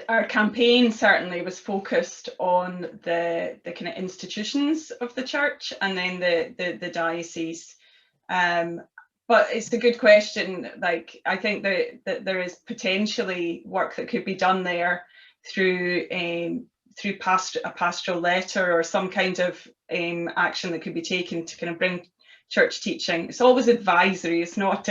our campaign certainly was focused on the kind of institutions of the church and then the diocese. But it's a good question. Like, I think that there is potentially work that could be done there through a pastoral letter or some kind of action that could be taken to kind of bring church teaching. It's always advisory, it's not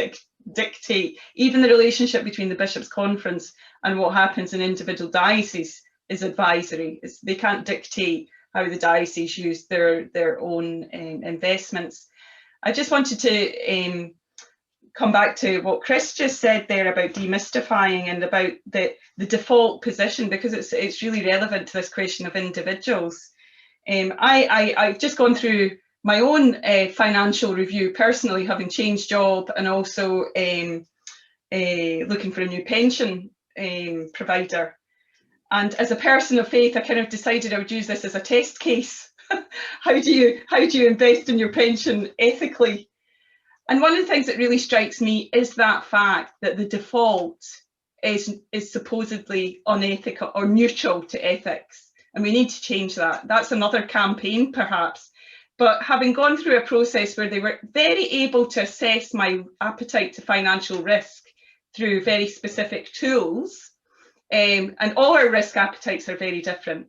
dictate. Even the relationship between the Bishops' Conference and what happens in individual dioceses is advisory. They can't dictate how the diocese use their own investments. I just wanted to come back to what Chris just said there about demystifying and about the default position, because it's really relevant to this question of individuals. I've just gone through my own financial review personally, having changed job and also looking for a new pension provider. And as a person of faith, I kind of decided I would use this as a test case. How do you invest in your pension ethically? And one of the things that really strikes me is that fact that the default is supposedly unethical or neutral to ethics. And we need to change that. That's another campaign, perhaps. But having gone through a process where they were very able to assess my appetite to financial risk through very specific tools, and all our risk appetites are very different,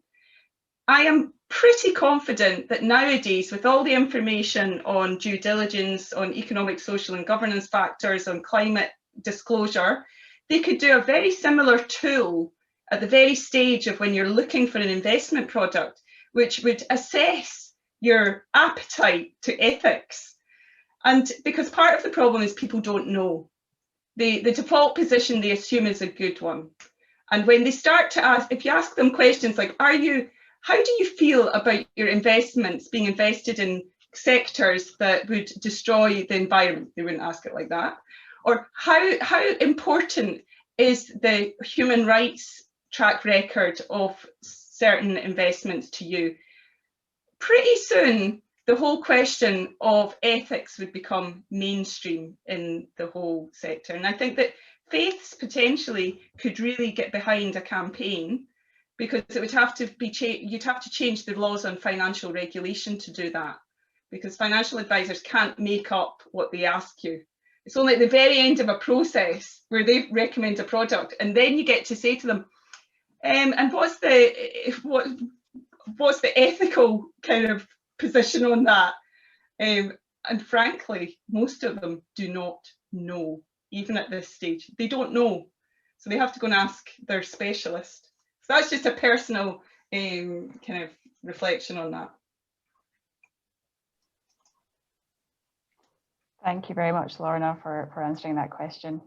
I am pretty confident that nowadays, with all the information on due diligence, on economic, social and governance factors, on climate disclosure, they could do a very similar tool at the very stage of when you're looking for an investment product, which would assess your appetite to ethics. And because part of the problem is people don't know. The default position they assume is a good one. And when they start to ask, if you ask them questions like, how do you feel about your investments being invested in sectors that would destroy the environment? They wouldn't ask it like that. Or how important is the human rights track record of certain investments to you? Pretty soon, the whole question of ethics would become mainstream in the whole sector. And I think that faiths potentially could really get behind a campaign, because it would have to be you'd have to change the laws on financial regulation to do that, because financial advisors can't make up what they ask you. It's only at the very end of a process where they recommend a product, and then you get to say to them, and what's the ethical kind of position on that? And frankly, most of them do not know, even at this stage. They don't know, so they have to go and ask their specialist. So that's just a personal kind of reflection on that. Thank you very much, Lorna, for answering that question.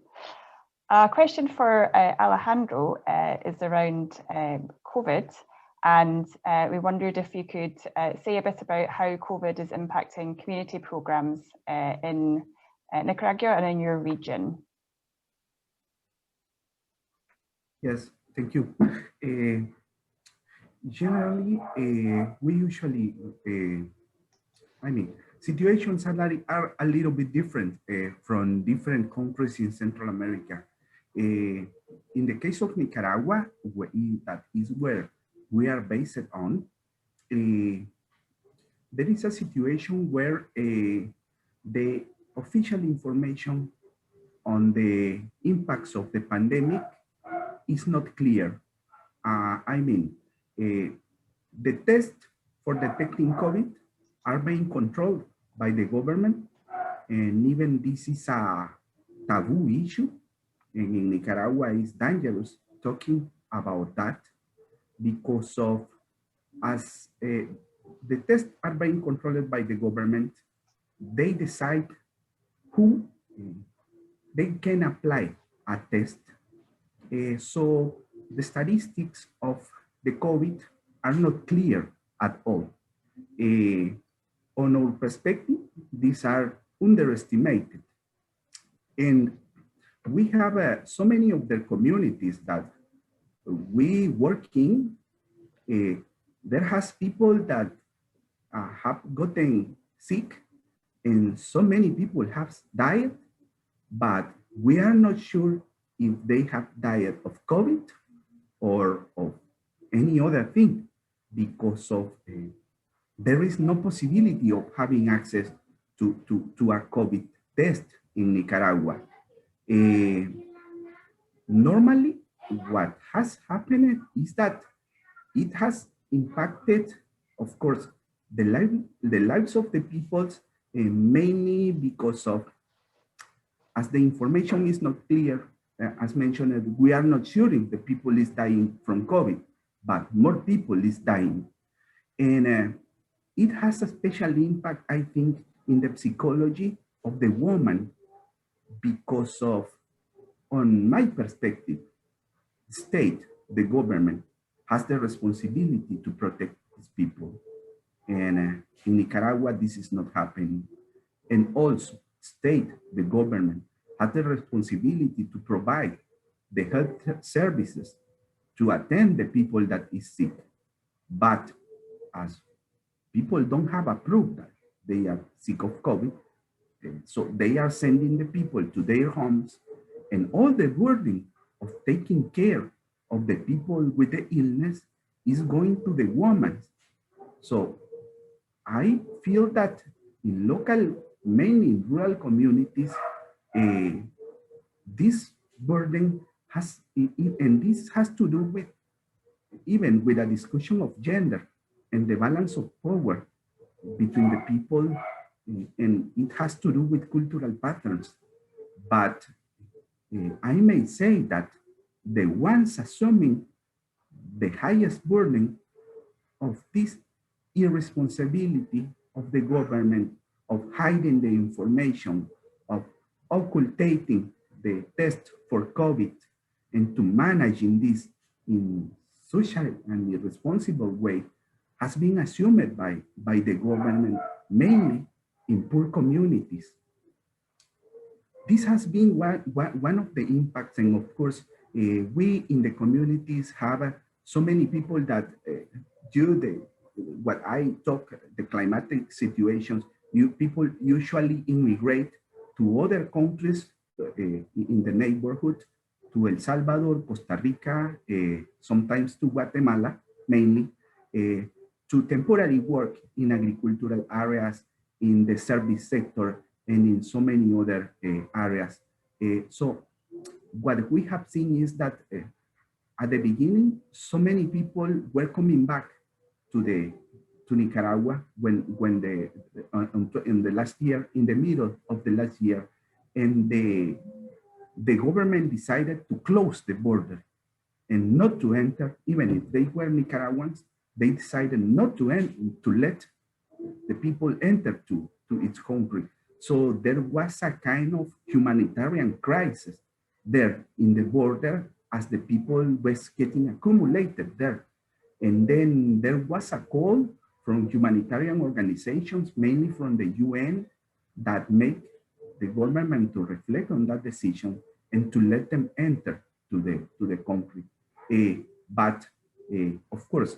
A question for Alejandro is around COVID, and we wondered if you could say a bit about how COVID is impacting community programs in Nicaragua and in your region. Yes, thank you. Generally, we usually, situations are a little bit different from different countries in Central America. In the case of Nicaragua, that is where we are based on, there is a situation where the official information on the impacts of the pandemic is not clear. I mean, the tests for detecting COVID are being controlled by the government, and even this is a taboo issue. And in Nicaragua, it's dangerous talking about that because of as the tests are being controlled by the government, they decide who they can apply a test. So the statistics of the COVID are not clear at all. On our perspective, these are underestimated. And we have so many of the communities that we work in. There has people that have gotten sick, and so many people have died, but we are not sure if they have died of COVID or of any other thing, because of there is no possibility of having access to a COVID test in Nicaragua. Normally, what has happened is that it has impacted, of course, the lives of the people, mainly because of, as the information is not clear, as mentioned, we are not sure if the people is dying from COVID, but more people is dying. And it has a special impact, I think, in the psychology of the woman because of, on my perspective, the state, the government, has the responsibility to protect these people. And in Nicaragua, this is not happening. And also, state, the government, has the responsibility to provide the health services to attend the people that is sick. But as people don't have a proof that they are sick of COVID, so they are sending the people to their homes, and all the burden of taking care of the people with the illness is going to the woman. So I feel that in local, mainly in rural communities, this burden has, and this has to do with, even with a discussion of gender and the balance of power between the people, and it has to do with cultural patterns. But I may say that the ones assuming the highest burden of this irresponsibility of the government, of hiding the information, of occultating the test for COVID, and to managing this in social and irresponsible way, has been assumed by the government, mainly in poor communities. This has been one of the impacts, and of course, we in the communities have so many people that what I talk, the climatic situations, people usually immigrate to other countries in the neighborhood, to El Salvador, Costa Rica, sometimes to Guatemala, mainly, to temporary work in agricultural areas, in the service sector, and in so many other areas. So what we have seen is that at the beginning, so many people were coming back to Nicaragua in the last year, in the middle of the last year, and the government decided to close the border and not to enter, even if they were Nicaraguans. They decided not to let the people enter to its country. So there was a kind of humanitarian crisis there in the border as the people was getting accumulated there. And then there was a call from humanitarian organizations, mainly from the UN, that make the government to reflect on that decision and to let them enter to the country. But of course,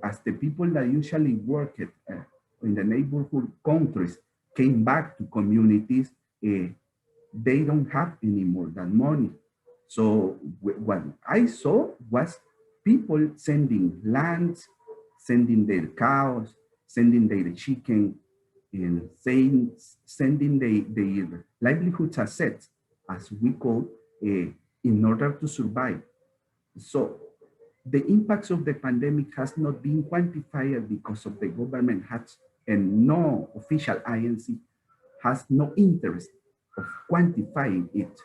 as the people that usually work in the neighborhood countries came back to communities, they don't have anymore that money. So what I saw was people sending lands, sending their cows, sending their chicken, and sending their livelihoods assets, as we call, in order to survive. So the impacts of the pandemic has not been quantified because of the government has, and no official INC has no interest of quantifying it.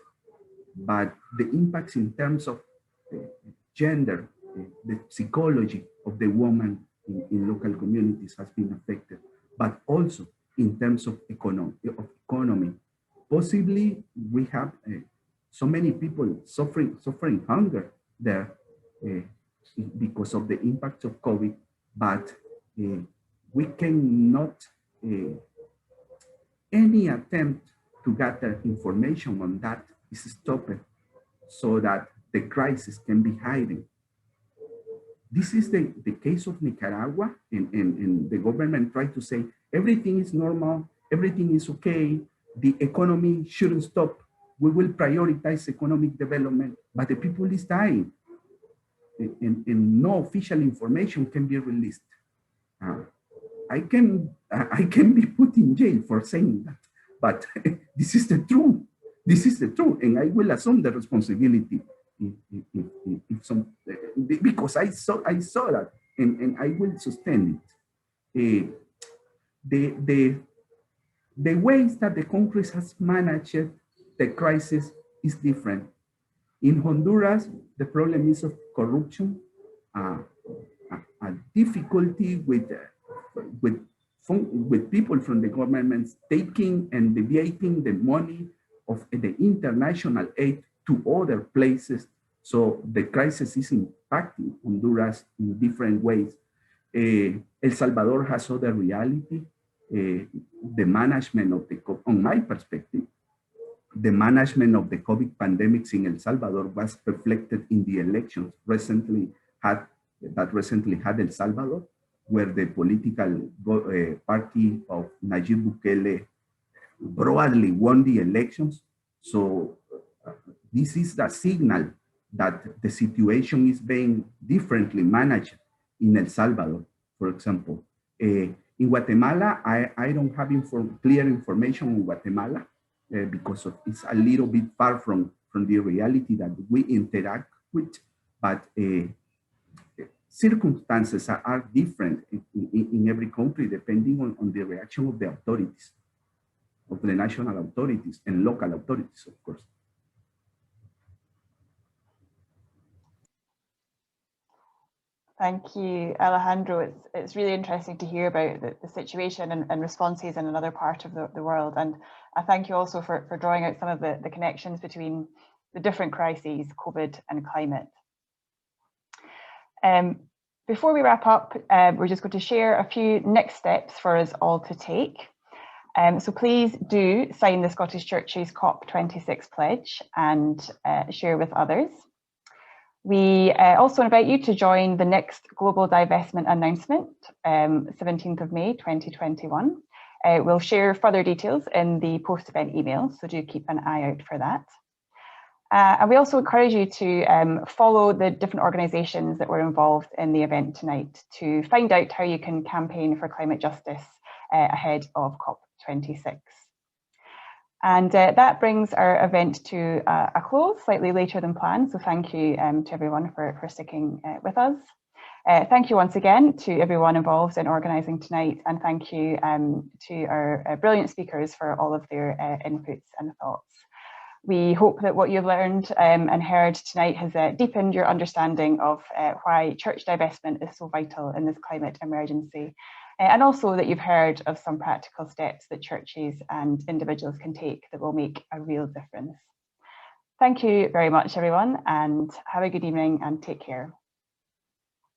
But the impacts in terms of gender, the psychology of the woman in local communities has been affected, but also in terms of economy. Possibly we have so many people suffering hunger there because of the impact of COVID, but we cannot, any attempt to gather information on that is stopped so that the crisis can be hidden. This is the case of Nicaragua, and the government tried to say everything is normal, everything is okay, the economy shouldn't stop, we will prioritize economic development, but the people is dying, and no official information can be released. I can be put in jail for saying that, but this is the truth. This is the truth, and I will assume the responsibility if some, because I saw that, and I will sustain it. The ways that the country has managed the crisis is different. In Honduras, the problem is of corruption, a difficulty with people from the government taking and deviating the money of the international aid to other places. So the crisis is impacting Honduras in different ways. El Salvador has other reality. The management of the, on my perspective, the management of the COVID pandemics in El Salvador was reflected in the elections recently had El Salvador, where the political party of Nayib Bukele broadly won the elections. So this is the signal that the situation is being differently managed in El Salvador, for example. In Guatemala, I don't have clear information on Guatemala because it's a little bit far from the reality that we interact with, but circumstances are different in every country depending on the reaction of the authorities, of the national authorities and local authorities, of course. Thank you, Alejandro. It's really interesting to hear about the situation and responses in another part of the world. And I thank you also for drawing out some of the connections between the different crises, COVID and climate. Before we wrap up, we're just going to share a few next steps for us all to take. So please do sign the Scottish Church's COP26 pledge and share with others. We also invite you to join the next global divestment announcement, 17th of May 2021. We'll share further details in the post-event email, so do keep an eye out for that. And we also encourage you to follow the different organisations that were involved in the event tonight to find out how you can campaign for climate justice ahead of COP26. And that brings our event to a close, slightly later than planned. So thank you to everyone for sticking with us. Thank you once again to everyone involved in organising tonight, and thank you to our brilliant speakers for all of their inputs and thoughts. We hope that what you've learned and heard tonight has deepened your understanding of why church divestment is so vital in this climate emergency. And also that you've heard of some practical steps that churches and individuals can take that will make a real difference. Thank you very much, everyone, and have a good evening and take care.